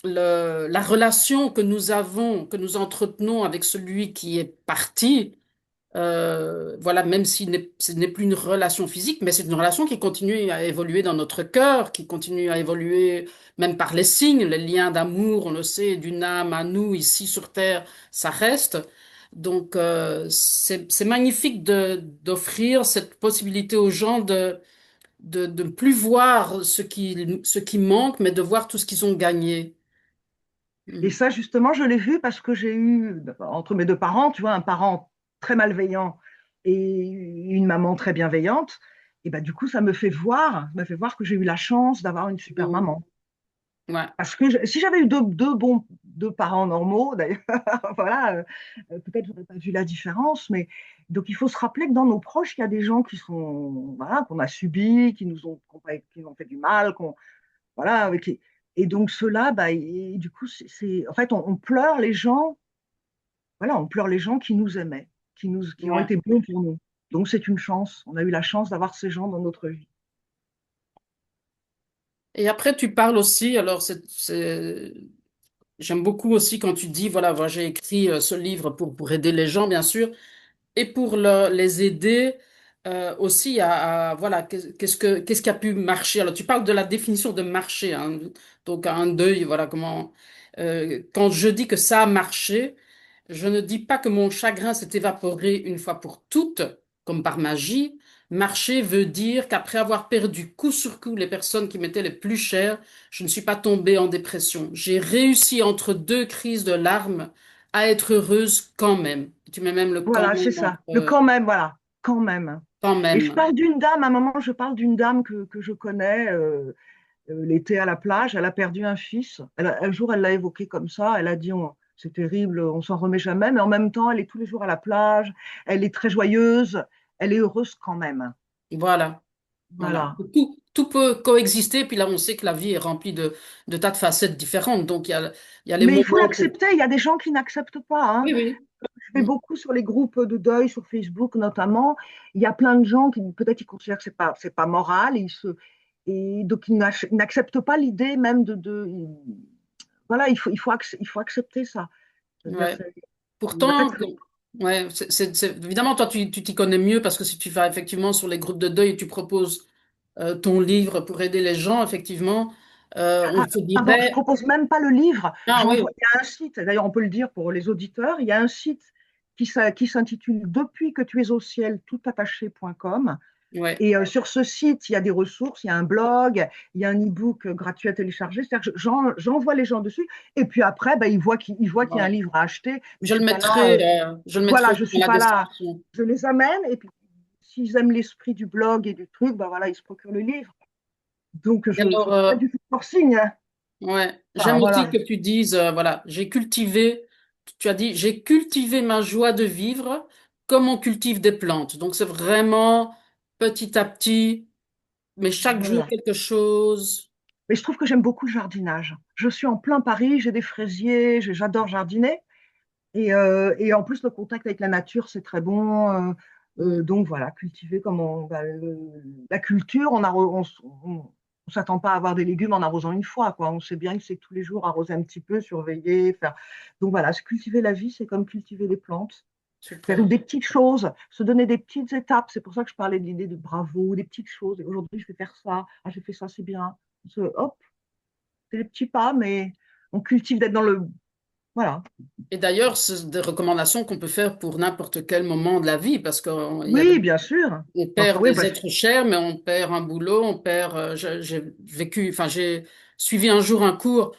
la relation que nous avons, que nous entretenons avec celui qui est parti, voilà, même si ce n'est plus une relation physique, mais c'est une relation qui continue à évoluer dans notre cœur, qui continue à évoluer même par les signes, les liens d'amour, on le sait, d'une âme à nous ici sur Terre, ça reste. Donc, c'est magnifique d'offrir cette possibilité aux gens de ne plus voir ce qui manque, mais de voir tout ce qu'ils ont gagné. Et Mm. ça, justement, je l'ai vu parce que j'ai eu, entre mes deux parents, tu vois, un parent très malveillant et une maman très bienveillante. Et ben, du coup, ça me fait voir que j'ai eu la chance d'avoir une super Mm. maman. Ouais. Parce que si j'avais eu deux parents normaux, d'ailleurs, voilà, peut-être j'aurais pas vu la différence. Mais donc, il faut se rappeler que dans nos proches, il y a des gens qui sont, voilà, qu'on a subis, qui nous ont fait du mal, voilà, et donc ceux-là, bah, du coup, en fait, on pleure les gens, voilà, on pleure les gens qui nous aimaient. qui ont Ouais. été bons pour nous. Donc c'est une chance. On a eu la chance d'avoir ces gens dans notre vie. Et après, tu parles aussi, alors j'aime beaucoup aussi quand tu dis, voilà, moi, j'ai écrit ce livre pour aider les gens, bien sûr, et pour les aider aussi voilà, qu'est-ce qui a pu marcher. Alors, tu parles de la définition de marché, hein, donc un deuil, voilà comment. Quand je dis que ça a marché, je ne dis pas que mon chagrin s'est évaporé une fois pour toutes, comme par magie. Marcher veut dire qu'après avoir perdu coup sur coup les personnes qui m'étaient les plus chères, je ne suis pas tombée en dépression. J'ai réussi entre deux crises de larmes à être heureuse quand même. Tu mets même le quand Voilà, c'est même ça. entre Le quand même, voilà, quand même. quand Et je même. parle d'une dame, à un moment, je parle d'une dame que je connais, l'été à la plage, elle a perdu un fils. Un jour, elle l'a évoqué comme ça, elle a dit, c'est terrible, on s'en remet jamais, mais en même temps, elle est tous les jours à la plage, elle est très joyeuse, elle est heureuse quand même. Voilà, voilà. Voilà. Tout peut coexister. Puis là, on sait que la vie est remplie de tas de facettes différentes. Donc, il y a les Mais il faut moments pour... l'accepter, il y a des gens qui n'acceptent pas, hein. Oui, oui. Je fais Mm. beaucoup sur les groupes de deuil, sur Facebook notamment. Il y a plein de gens qui peut-être ils considèrent que c'est pas moral, et donc ils n'acceptent pas l'idée même voilà, il faut accepter ça. C'est-à-dire, Ouais. il y a pas Pourtant, ouais, évidemment, toi, tu t'y connais mieux parce que si tu vas effectivement sur les groupes de deuil et tu proposes ton livre pour aider les gens, effectivement, on ah, te pardon, je dirait, propose même pas le livre. ah oui, Il y a un site, d'ailleurs on peut le dire pour les auditeurs, il y a un site qui s'intitule Depuis que tu es au ciel, toutattaché.com. ouais, Et sur ce site, il y a des ressources, il y a un blog, il y a un e-book gratuit à télécharger. C'est-à-dire que j'envoie les gens dessus. Et puis après, ben, ils voient qu'il y a un voilà. livre à acheter. Mais je suis pas là. Je le mettrai Voilà, aussi je dans suis la pas là. description. Je les amène. Et puis, s'ils aiment l'esprit du blog et du truc, ben voilà, ils se procurent le livre. Donc, Et je ne alors, fais pas du tout de forcing, hein. ouais, Enfin, j'aime aussi voilà. que tu dises, voilà, tu as dit, j'ai cultivé ma joie de vivre comme on cultive des plantes. Donc, c'est vraiment petit à petit, mais chaque jour Voilà. quelque chose. Mais je trouve que j'aime beaucoup le jardinage. Je suis en plein Paris, j'ai des fraisiers, j'adore jardiner. Et en plus, le contact avec la nature, c'est très bon. Mm. Donc voilà, cultiver la culture, on s'attend pas à avoir des légumes en arrosant une fois, quoi. On sait bien que c'est tous les jours arroser un petit peu, surveiller, faire. Donc voilà, cultiver la vie, c'est comme cultiver les plantes. Faire Super. des petites choses, se donner des petites étapes. C'est pour ça que je parlais de l'idée de bravo, des petites choses. Et aujourd'hui, je vais faire ça. Ah, j'ai fait ça, c'est bien. Hop, c'est des petits pas, mais on cultive d'être dans le. Voilà. Et d'ailleurs, c'est des recommandations qu'on peut faire pour n'importe quel moment de la vie, parce qu'il y a Oui, bien sûr. on Enfin, perd oui, des êtres chers, mais on perd un boulot, on perd. J'ai suivi un jour un cours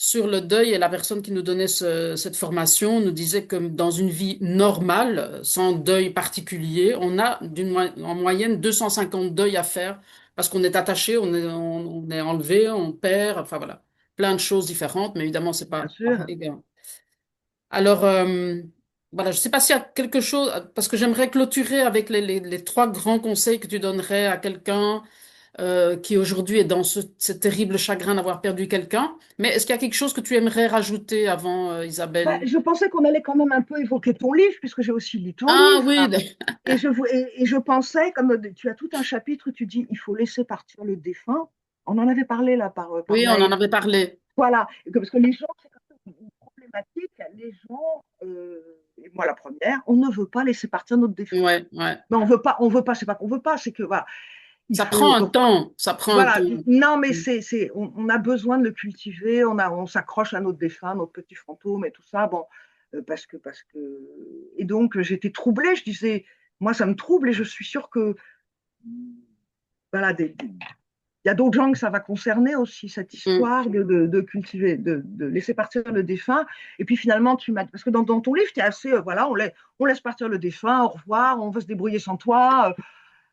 sur le deuil et la personne qui nous donnait cette formation nous disait que dans une vie normale, sans deuil particulier, on a en moyenne 250 deuils à faire parce qu'on est attaché, on est enlevé, on perd, enfin voilà, plein de choses différentes, mais évidemment, c'est bien pas sûr. pareil. Alors, voilà, je ne sais pas s'il y a quelque chose, parce que j'aimerais clôturer avec les trois grands conseils que tu donnerais à quelqu'un qui aujourd'hui est dans ce terrible chagrin d'avoir perdu quelqu'un. Mais est-ce qu'il y a quelque chose que tu aimerais rajouter avant, Bah, Isabelle? je pensais qu'on allait quand même un peu évoquer ton livre, puisque j'ai aussi lu ton Ah livre. oui, Et je pensais, comme tu as tout un chapitre, tu dis, il faut laisser partir le défunt. On en avait parlé là par oui, on en mail. avait parlé. Voilà, parce que les gens, c'est quand même une problématique. Les gens, et moi la première, on ne veut pas laisser partir notre défunt. Ouais, ouais. Mais c'est pas qu'on veut pas, c'est que voilà, il Ça prend faut. un Donc temps, ça prend un voilà, temps. non, mais on a besoin de le cultiver, on s'accroche à notre défunt, notre petit fantôme et tout ça, bon, parce que, et donc j'étais troublée, je disais, moi ça me trouble et je suis sûre que, voilà, il y a d'autres gens que ça va concerner aussi, cette Mm. histoire de cultiver, de laisser partir le défunt, et puis finalement, parce que dans ton livre, tu es assez, voilà, on laisse partir le défunt, au revoir, on veut se débrouiller sans toi,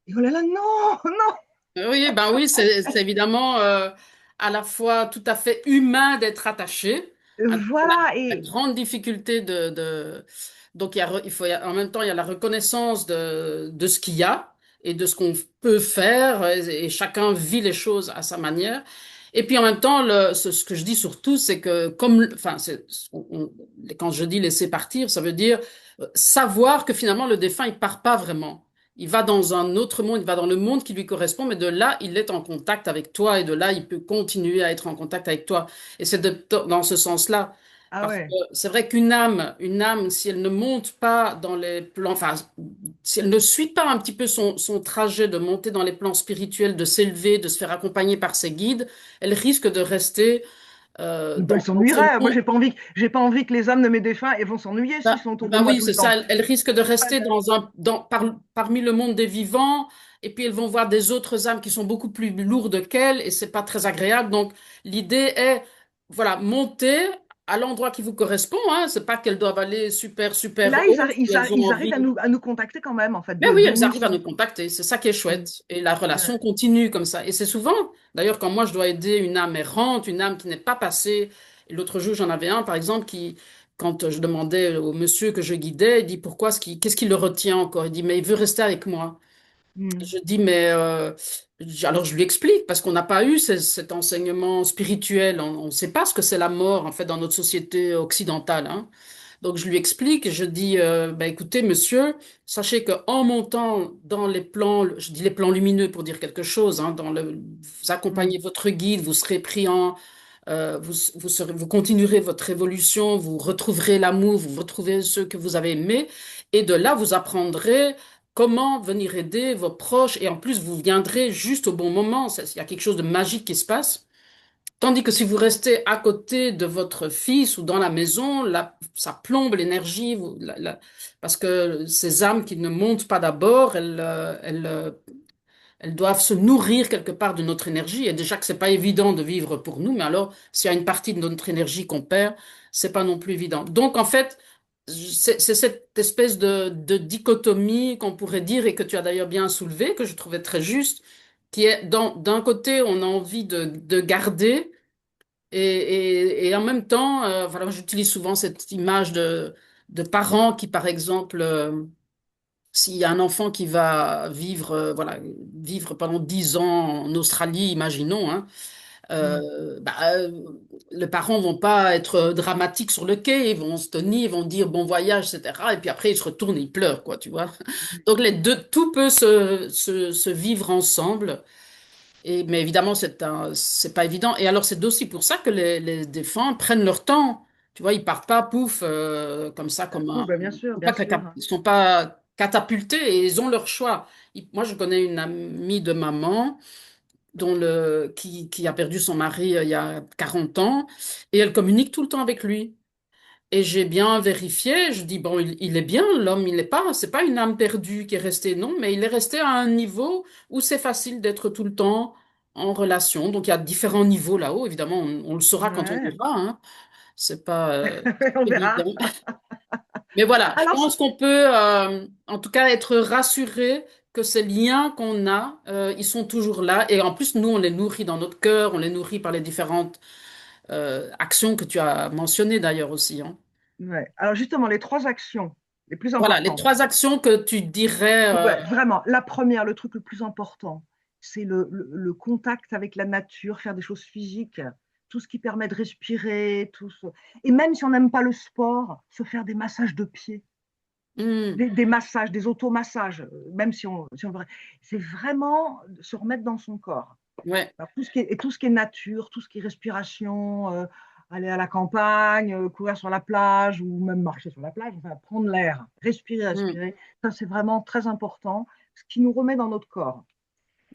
et oh là là, non, non, Oui, ben oui, c'est évidemment à la fois tout à fait humain d'être attaché. Avec voilà, la et grande difficulté donc en même temps il y a la reconnaissance de ce qu'il y a et de ce qu'on peut faire et chacun vit les choses à sa manière. Et puis en même temps ce que je dis surtout c'est que quand je dis laisser partir ça veut dire savoir que finalement le défunt, il part pas vraiment. Il va dans un autre monde, il va dans le monde qui lui correspond, mais de là, il est en contact avec toi et de là, il peut continuer à être en contact avec toi. Et c'est dans ce sens-là. Ah Parce que ouais. c'est vrai une âme, si elle ne monte pas dans les plans, enfin, si elle ne suit pas un petit peu son trajet de monter dans les plans spirituels, de s'élever, de se faire accompagner par ses guides, elle risque de rester Ben, ils dans ce s'ennuieraient. Moi, monde. j'ai pas envie que les âmes de mes défunts, elles vont s'ennuyer s'ils sont autour de Ben moi oui, tout c'est le ça. temps. Elle risque de rester parmi le monde des vivants, et puis elles vont voir des autres âmes qui sont beaucoup plus lourdes qu'elles, et c'est pas très agréable. Donc, l'idée est, voilà, monter à l'endroit qui vous correspond, hein. C'est pas qu'elles doivent aller super, Et super là, haut si elles ont ils arrivent envie. à nous contacter quand même, en fait, Mais oui, de elles nous arrivent à nous suivre. contacter. C'est ça qui est Mm. chouette. Et la Ouais. relation continue comme ça. Et c'est souvent, d'ailleurs, quand moi je dois aider une âme errante, une âme qui n'est pas passée. Et l'autre jour, j'en avais un, par exemple, qui, quand je demandais au monsieur que je guidais, il dit pourquoi, qu'est-ce qui le retient encore? Il dit, mais il veut rester avec moi. Mm. Je dis, mais alors je lui explique, parce qu'on n'a pas eu cet enseignement spirituel. On ne sait pas ce que c'est la mort, en fait, dans notre société occidentale, hein. Donc je lui explique, je dis, bah, écoutez, monsieur, sachez qu'en montant dans les plans, je dis les plans lumineux pour dire quelque chose, hein, vous Mm. accompagnez votre guide, vous serez pris en, vous continuerez votre évolution, vous retrouverez l'amour, vous retrouverez ceux que vous avez aimés, et de là, vous apprendrez comment venir aider vos proches, et en plus, vous viendrez juste au bon moment. Il y a quelque chose de magique qui se passe. Tandis que si vous restez à côté de votre fils ou dans la maison, là, ça plombe l'énergie, parce que ces âmes qui ne montent pas d'abord, elles doivent se nourrir quelque part de notre énergie. Et déjà que c'est pas évident de vivre pour nous, mais alors s'il y a une partie de notre énergie qu'on perd, c'est pas non plus évident. Donc en fait, c'est cette espèce de dichotomie qu'on pourrait dire et que tu as d'ailleurs bien soulevé, que je trouvais très juste, qui est d'un côté, on a envie de garder. Et en même temps, voilà, j'utilise souvent cette image de parents qui, par exemple, s'il y a un enfant qui va vivre, voilà, vivre pendant 10 ans en Australie, imaginons, hein, Mm. bah, les parents vont pas être dramatiques sur le quai, ils vont se tenir, ils vont dire bon voyage, etc. Et puis après, ils se retournent et ils pleurent, quoi, tu vois. Donc les deux, tout peut se vivre ensemble. Mais évidemment, c'est pas évident. Et alors, c'est aussi pour ça que les défunts prennent leur temps. Tu vois, ils partent pas, pouf, comme ça, comme Oui, un. bah, bien sûr, bien sûr. Ils sont pas catapultés et ils ont leur choix. Moi, je connais une amie de maman qui a perdu son mari il y a 40 ans et elle communique tout le temps avec lui. Et j'ai bien vérifié, je dis, bon, il est bien, l'homme, il n'est pas, c'est pas une âme perdue qui est restée, non, mais il est resté à un niveau où c'est facile d'être tout le temps en relation. Donc il y a différents niveaux là-haut, évidemment, on le saura quand on Ouais. verra, hein. C'est pas On verra. évident. Mais voilà, je Alors, pense qu'on peut, en tout cas, être rassuré que ces liens qu'on a, ils sont toujours là. Et en plus, nous, on les nourrit dans notre cœur, on les nourrit par les différentes actions que tu as mentionnées d'ailleurs aussi, hein. ouais. Alors justement, les trois actions les plus Voilà, les importantes. trois actions que tu dirais. Ouais, vraiment, la première, le truc le plus important, c'est le contact avec la nature, faire des choses physiques, tout ce qui permet de respirer, et même si on n'aime pas le sport, se faire des massages de pieds, Hmm, des massages, des automassages, même si on veut. C'est vraiment se remettre dans son corps. ouais. Alors, tout ce qui est nature, tout ce qui est respiration, aller à la campagne, courir sur la plage ou même marcher sur la plage, enfin, prendre l'air, respirer, Hmm, respirer, ça c'est vraiment très important, ce qui nous remet dans notre corps.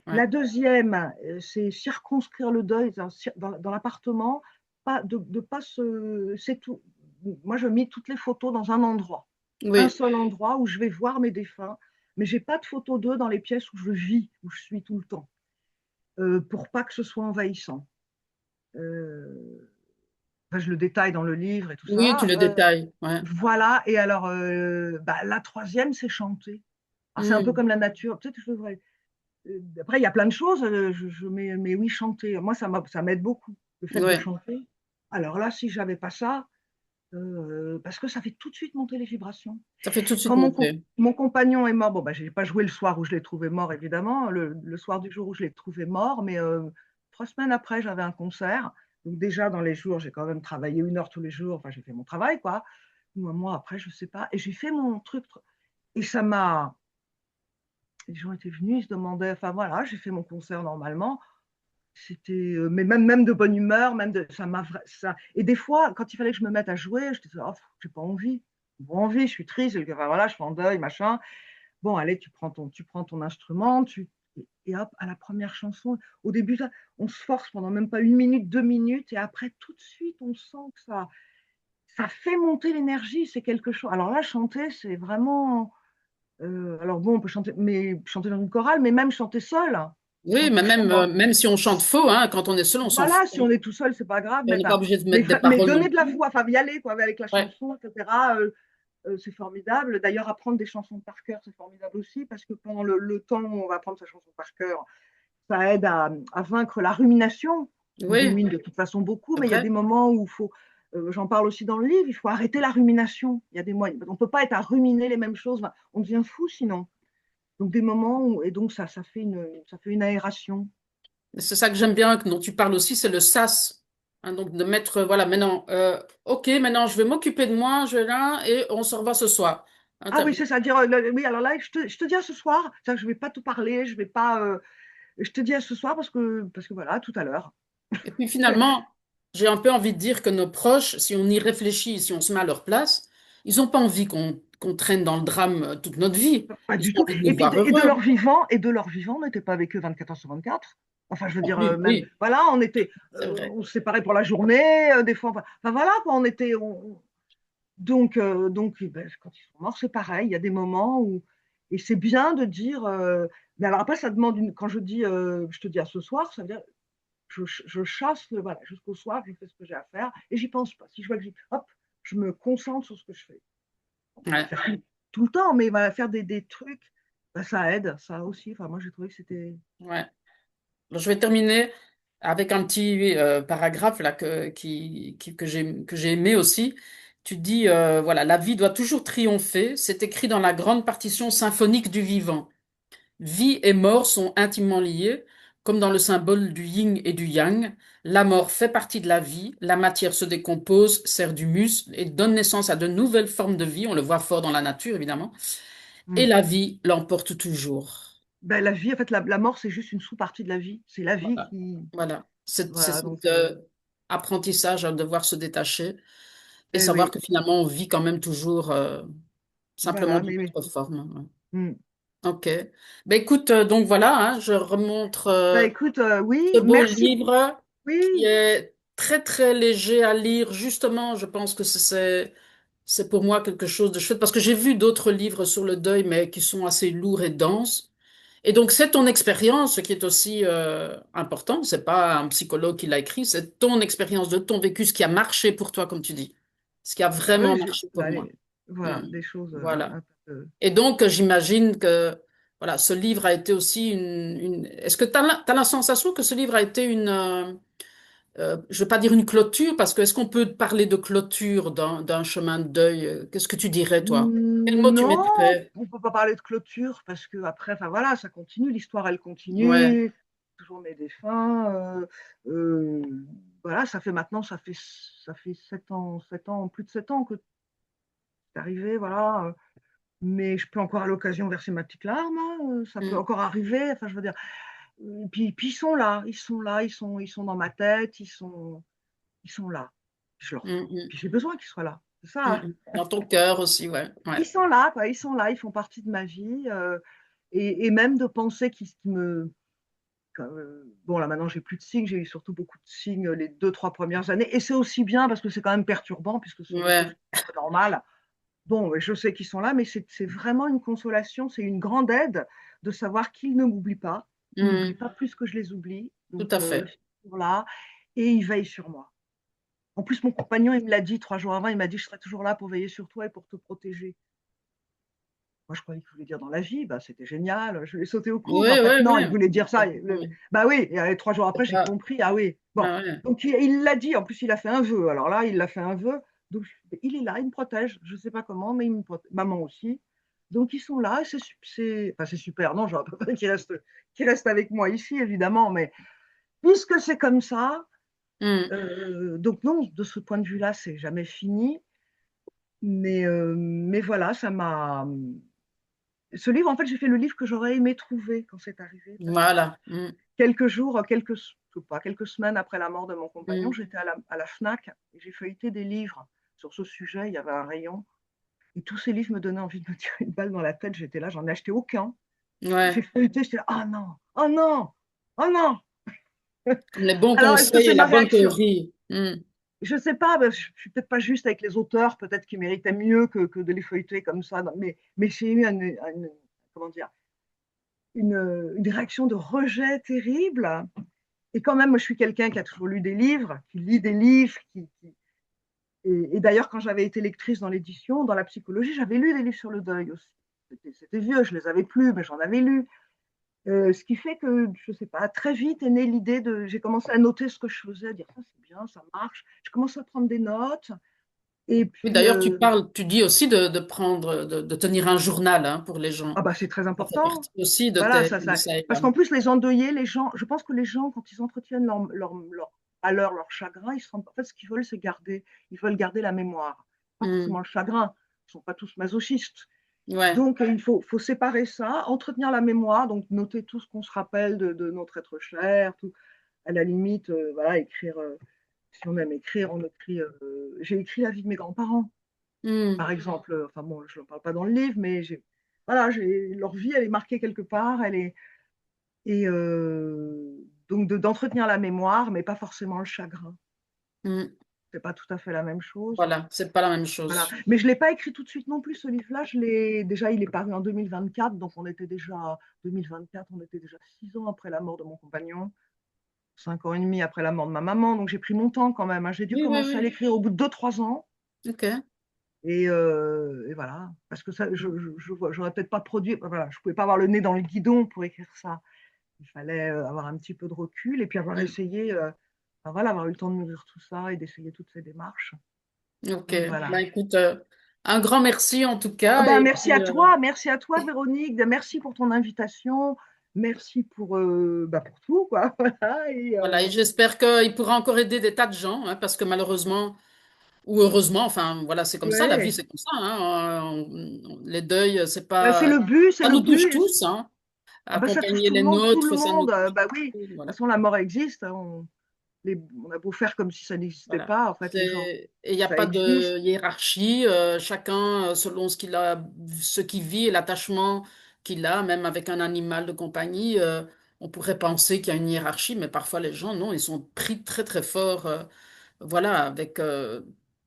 La ouais. deuxième, c'est circonscrire le deuil dans l'appartement, pas de pas c'est tout. Moi, je mets toutes les photos dans un endroit, un Oui. seul endroit où je vais voir mes défunts, mais j'ai pas de photos d'eux dans les pièces où je vis, où je suis tout le temps, pour pas que ce soit envahissant. Euh, enfin, je le détaille dans le livre et tout Oui, tu ça. le détailles. Ouais. Voilà. Et alors, bah, la troisième, c'est chanter. Alors, c'est un peu Hmm, comme la nature. Peut-être que je devrais. Après, il y a plein de choses. Mais oui, chanter. Moi, ça m'aide beaucoup, le fait de ouais. chanter. Alors là, si j'avais pas ça, parce que ça fait tout de suite monter les vibrations. Ça fait tout de suite Quand monter. mon compagnon est mort, bon, bah, j'ai pas joué le soir où je l'ai trouvé mort, évidemment, le soir du jour où je l'ai trouvé mort, mais 3 semaines après, j'avais un concert. Donc déjà, dans les jours, j'ai quand même travaillé 1 heure tous les jours, enfin, j'ai fait mon travail, quoi. ou un mois après, je ne sais pas. Et j'ai fait mon truc. Et ça m'a. Les gens étaient venus, ils se demandaient. Enfin voilà, j'ai fait mon concert normalement. C'était, mais même de bonne humeur, même de, ça. Et des fois, quand il fallait que je me mette à jouer, je disais, oh, j'ai pas envie. J'ai pas envie, je suis triste. Enfin, voilà, je suis en deuil, machin. Bon, allez, tu prends ton instrument, et hop, à la première chanson, au début, on se force pendant même pas 1 minute, 2 minutes, et après, tout de suite, on sent que ça fait monter l'énergie, c'est quelque chose. Alors là, chanter, c'est vraiment. Alors bon, on peut chanter, mais chanter dans une chorale, mais même chanter seul, hein. Oui, mais Chanter même, fort. même si on chante faux, hein, quand on est seul, on s'en fout, Voilà, si hein. on est tout seul, c'est pas grave, Et on n'est pas obligé de mais, mettre des mais paroles non donner de la plus. voix, enfin y aller quoi, avec la Ouais. chanson, etc. C'est formidable. D'ailleurs, apprendre des chansons par cœur, c'est formidable aussi, parce que pendant le temps où on va apprendre sa chanson par cœur, ça aide à vaincre la rumination. On Oui, rumine de toute façon beaucoup, c'est mais il y a vrai. des moments où il faut, j'en parle aussi dans le livre, il faut arrêter la rumination. Il y a des moyens, on ne peut pas être à ruminer les mêmes choses, enfin, on devient fou sinon. Donc des moments où, et donc ça fait une aération. C'est ça que j'aime bien, dont tu parles aussi, c'est le sas. Hein, donc de mettre, voilà, maintenant, ok, maintenant je vais m'occuper de moi, je vais là, et on se revoit ce soir. Hein, Ah oui, c'est ça, dire, oui, alors là, je te dis à ce soir, c'est-à-dire que je ne vais pas te parler, je vais pas, je te dis à ce soir parce que voilà, tout à l'heure. et puis finalement, j'ai un peu envie de dire que nos proches, si on y réfléchit, si on se met à leur place, ils n'ont pas envie qu'on traîne dans le drame toute notre vie. Pas Ils du ont tout. envie de nous Et puis, voir et de heureux. leur vivant, on n'était pas avec eux 24 heures sur 24. Enfin, je veux En dire, plus, même, oui, voilà, c'est vrai. on se séparait pour la journée, des fois, enfin, voilà, quoi, donc ben, quand ils sont morts, c'est pareil. Il y a des moments où, et c'est bien de dire, mais alors après, ça demande quand je dis, je te dis à ce soir, ça veut dire, je chasse, voilà, jusqu'au soir, je fais ce que j'ai à faire, et j'y pense pas. Si je vois que hop, je me concentre sur ce que je fais. On peut pas Ouais, faire tout le temps, mais voilà, faire des trucs, bah, ça aide, ça aussi. Enfin, moi, j'ai trouvé que c'était. ouais. Alors, je vais terminer avec un petit paragraphe là que j'ai aimé aussi. Tu dis voilà, la vie doit toujours triompher. C'est écrit dans la grande partition symphonique du vivant. Vie et mort sont intimement liées, comme dans le symbole du yin et du yang. La mort fait partie de la vie, la matière se décompose, sert d'humus et donne naissance à de nouvelles formes de vie. On le voit fort dans la nature, évidemment. Et Hmm. la vie l'emporte toujours. Ben, la vie, en fait, la mort, c'est juste une sous-partie de la vie. C'est la vie Voilà. qui. Voilà. C'est Voilà, cet donc. apprentissage à devoir se détacher et Eh savoir oui, que finalement on vit quand même toujours simplement voilà, d'une mais. autre forme. Hmm. Ok. Ben écoute, donc voilà, hein, je remontre Ben, écoute, oui, ce beau merci. livre qui Oui. est très très léger à lire. Justement, je pense que c'est pour moi quelque chose de chouette parce que j'ai vu d'autres livres sur le deuil, mais qui sont assez lourds et denses. Et donc, c'est ton expérience qui est aussi important. C'est pas un psychologue qui l'a écrit, c'est ton expérience de ton vécu, ce qui a marché pour toi, comme tu dis. Ce qui a Ah vraiment oui, marché pour moi. voilà, Hmm. des choses Voilà. un peu. Et donc, j'imagine que voilà, ce livre a été aussi Est-ce que tu as t'as la sensation que ce livre a été je ne veux pas dire une clôture, parce que est-ce qu'on peut parler de clôture d'un chemin de deuil? Qu'est-ce que tu dirais, toi? Quel mot tu Non, mettrais? on peut pas parler de clôture parce que après, enfin voilà, ça continue, l'histoire elle Ouais. continue, toujours mes défunts. Euh, voilà, ça fait 7 ans, 7 ans, plus de 7 ans que c'est arrivé, voilà. Mais je peux encore à l'occasion verser ma petite larme, hein, ça peut Hmm. encore arriver. Enfin, je veux dire. Puis ils sont là, ils sont dans ma tête, ils sont là. Hmm, hmm, Puis j'ai besoin qu'ils soient là. C'est ça, hmm, hein. hmm. Dans ton cœur aussi, ouais. Ils Ouais. sont là, quoi. Ils sont là, ils font partie de ma vie. Et même de penser qu'ils me. Bon, là maintenant, j'ai plus de signes. J'ai eu surtout beaucoup de signes les 2, 3 premières années. Et c'est aussi bien parce que c'est quand même perturbant, puisque ce sont des choses Ouais. qui sont un peu normales. Bon, ouais, je sais qu'ils sont là, mais c'est vraiment une consolation. C'est une grande aide de savoir qu'ils ne m'oublient pas. Ils ne m'oublient Hmm. pas plus que je les oublie. Tout Donc, à ils fait. sont toujours là et ils veillent sur moi. En plus, mon compagnon, il me l'a dit 3 jours avant. Il m'a dit, je serai toujours là pour veiller sur toi et pour te protéger. Moi, je croyais qu'il voulait dire dans la vie, bah, c'était génial, je vais sauter au cou. Oui, Mais en fait, oui, non, il oui. voulait dire ça. Oui. Bah oui, et 3 jours après, C'est j'ai pas- compris. Ah oui, bon. Ah ouais. Donc, il l'a dit. En plus, il a fait un vœu. Alors là, il a fait un vœu. Donc, il est là, il me protège. Je ne sais pas comment, mais il me protège. Maman aussi. Donc, ils sont là. Et enfin, c'est super. Non, j'aurais pas qu'ils restent avec moi ici, évidemment. Mais puisque c'est comme ça, Hmm. donc non, de ce point de vue-là, c'est jamais fini. Mais voilà, ça m'a. Ce livre, en fait, j'ai fait le livre que j'aurais aimé trouver quand c'est arrivé, parce que Voilà. quelques jours, je sais pas, quelques semaines après la mort de mon compagnon, Mm. j'étais à la Fnac et j'ai feuilleté des livres sur ce sujet. Il y avait un rayon et tous ces livres me donnaient envie de me tirer une balle dans la tête. J'étais là, j'en ai acheté aucun. J'ai Ouais. feuilleté, j'étais là, oh non, oh non, oh non. Comme les bons Alors, est-ce que conseils c'est et la ma bonne réaction? théorie. Mm. Je sais pas, ben, je suis peut-être pas juste avec les auteurs, peut-être qu'ils méritaient mieux que de les feuilleter comme ça, mais j'ai eu comment dire, une réaction de rejet terrible. Et quand même, moi, je suis quelqu'un qui a toujours lu des livres, qui lit des livres. Et d'ailleurs, quand j'avais été lectrice dans l'édition, dans la psychologie, j'avais lu des livres sur le deuil aussi. C'était vieux, je les avais plus, mais j'en avais lu. Ce qui fait que, je sais pas, très vite est née l'idée de. J'ai commencé à noter ce que je faisais, à dire ça c'est bien, ça marche. Je commence à prendre des notes. Et Oui, puis, d'ailleurs, tu dis aussi de prendre, de tenir un journal, hein, pour les gens. ah bah, c'est très Ça fait important. partie aussi de Voilà, tes ça. conseils, Parce là. qu'en plus, les endeuillés, les gens, je pense que les gens, quand ils entretiennent leur malheur, leur chagrin, ils sont, en fait, ce qu'ils veulent, c'est garder, ils veulent garder la mémoire. Pas forcément Mm. le chagrin. Ils ne sont pas tous masochistes. Ouais. Donc, il faut séparer ça, entretenir la mémoire, donc noter tout ce qu'on se rappelle de notre être cher, tout, à la limite, voilà, écrire, si on aime écrire, on écrit. J'ai écrit la vie de mes grands-parents, Mm. par exemple. Enfin bon, je n'en parle pas dans le livre, mais voilà, leur vie, elle est marquée quelque part, et donc d'entretenir la mémoire, mais pas forcément le chagrin. Mm. C'est pas tout à fait la même chose. Voilà, c'est pas la même Voilà. chose. Mais je l'ai pas écrit tout de suite non plus, ce livre-là. Déjà, il est paru en 2024, donc on était déjà 2024, on était déjà 6 ans après la mort de mon compagnon, 5 ans et demi après la mort de ma maman. Donc j'ai pris mon temps quand même, hein. J'ai dû Oui, oui, commencer à oui. l'écrire au bout de 2, 3 ans. OK. Et voilà, parce que ça, j'aurais peut-être pas produit, voilà, je pouvais pas avoir le nez dans le guidon pour écrire ça. Il fallait avoir un petit peu de recul et puis avoir Mm. essayé, enfin, voilà, avoir eu le temps de mûrir tout ça et d'essayer toutes ces démarches. OK. Donc voilà. Bah, écoute, un grand merci en tout Ah cas. ben, Et puis, merci à toi Véronique, merci pour ton invitation, merci bah, pour tout, quoi. Voilà, voilà, et j'espère qu'il pourra encore aider des tas de gens, hein, parce que malheureusement, ou heureusement, enfin voilà, c'est comme ça, la vie ouais. c'est comme ça, hein, les deuils, Ben, c'est ça le nous touche but. tous, hein, Ah ben, ça touche accompagner tout le les monde, tout le nôtres, ça nous monde. touche Bah oui, de toute tous, voilà. façon, la mort existe, hein. On a beau faire comme si ça n'existait Voilà. pas, en fait, les gens, Et il n'y a ça pas existe. de hiérarchie, chacun selon ce qu'il a, ce qu'il vit et l'attachement qu'il a, même avec un animal de compagnie, on pourrait penser qu'il y a une hiérarchie, mais parfois les gens, non, ils sont pris très très fort, voilà, avec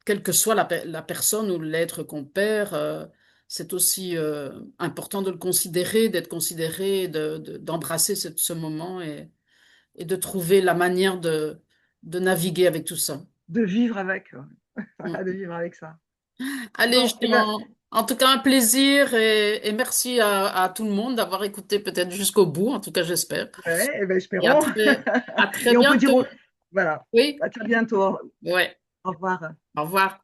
quelle que soit la personne ou l'être qu'on perd, c'est aussi important de le considérer, d'être considéré, d'embrasser ce moment et de trouver la manière de naviguer avec tout ça. De vivre avec, Mm. de vivre avec ça. Allez, Bon, et ben, en tout cas un plaisir et merci à tout le monde d'avoir écouté peut-être jusqu'au bout, en tout cas j'espère. ouais, et ben, Et espérons. à très Et on peut dire, bientôt. voilà, Oui, à très bientôt. ouais, Au revoir. au revoir.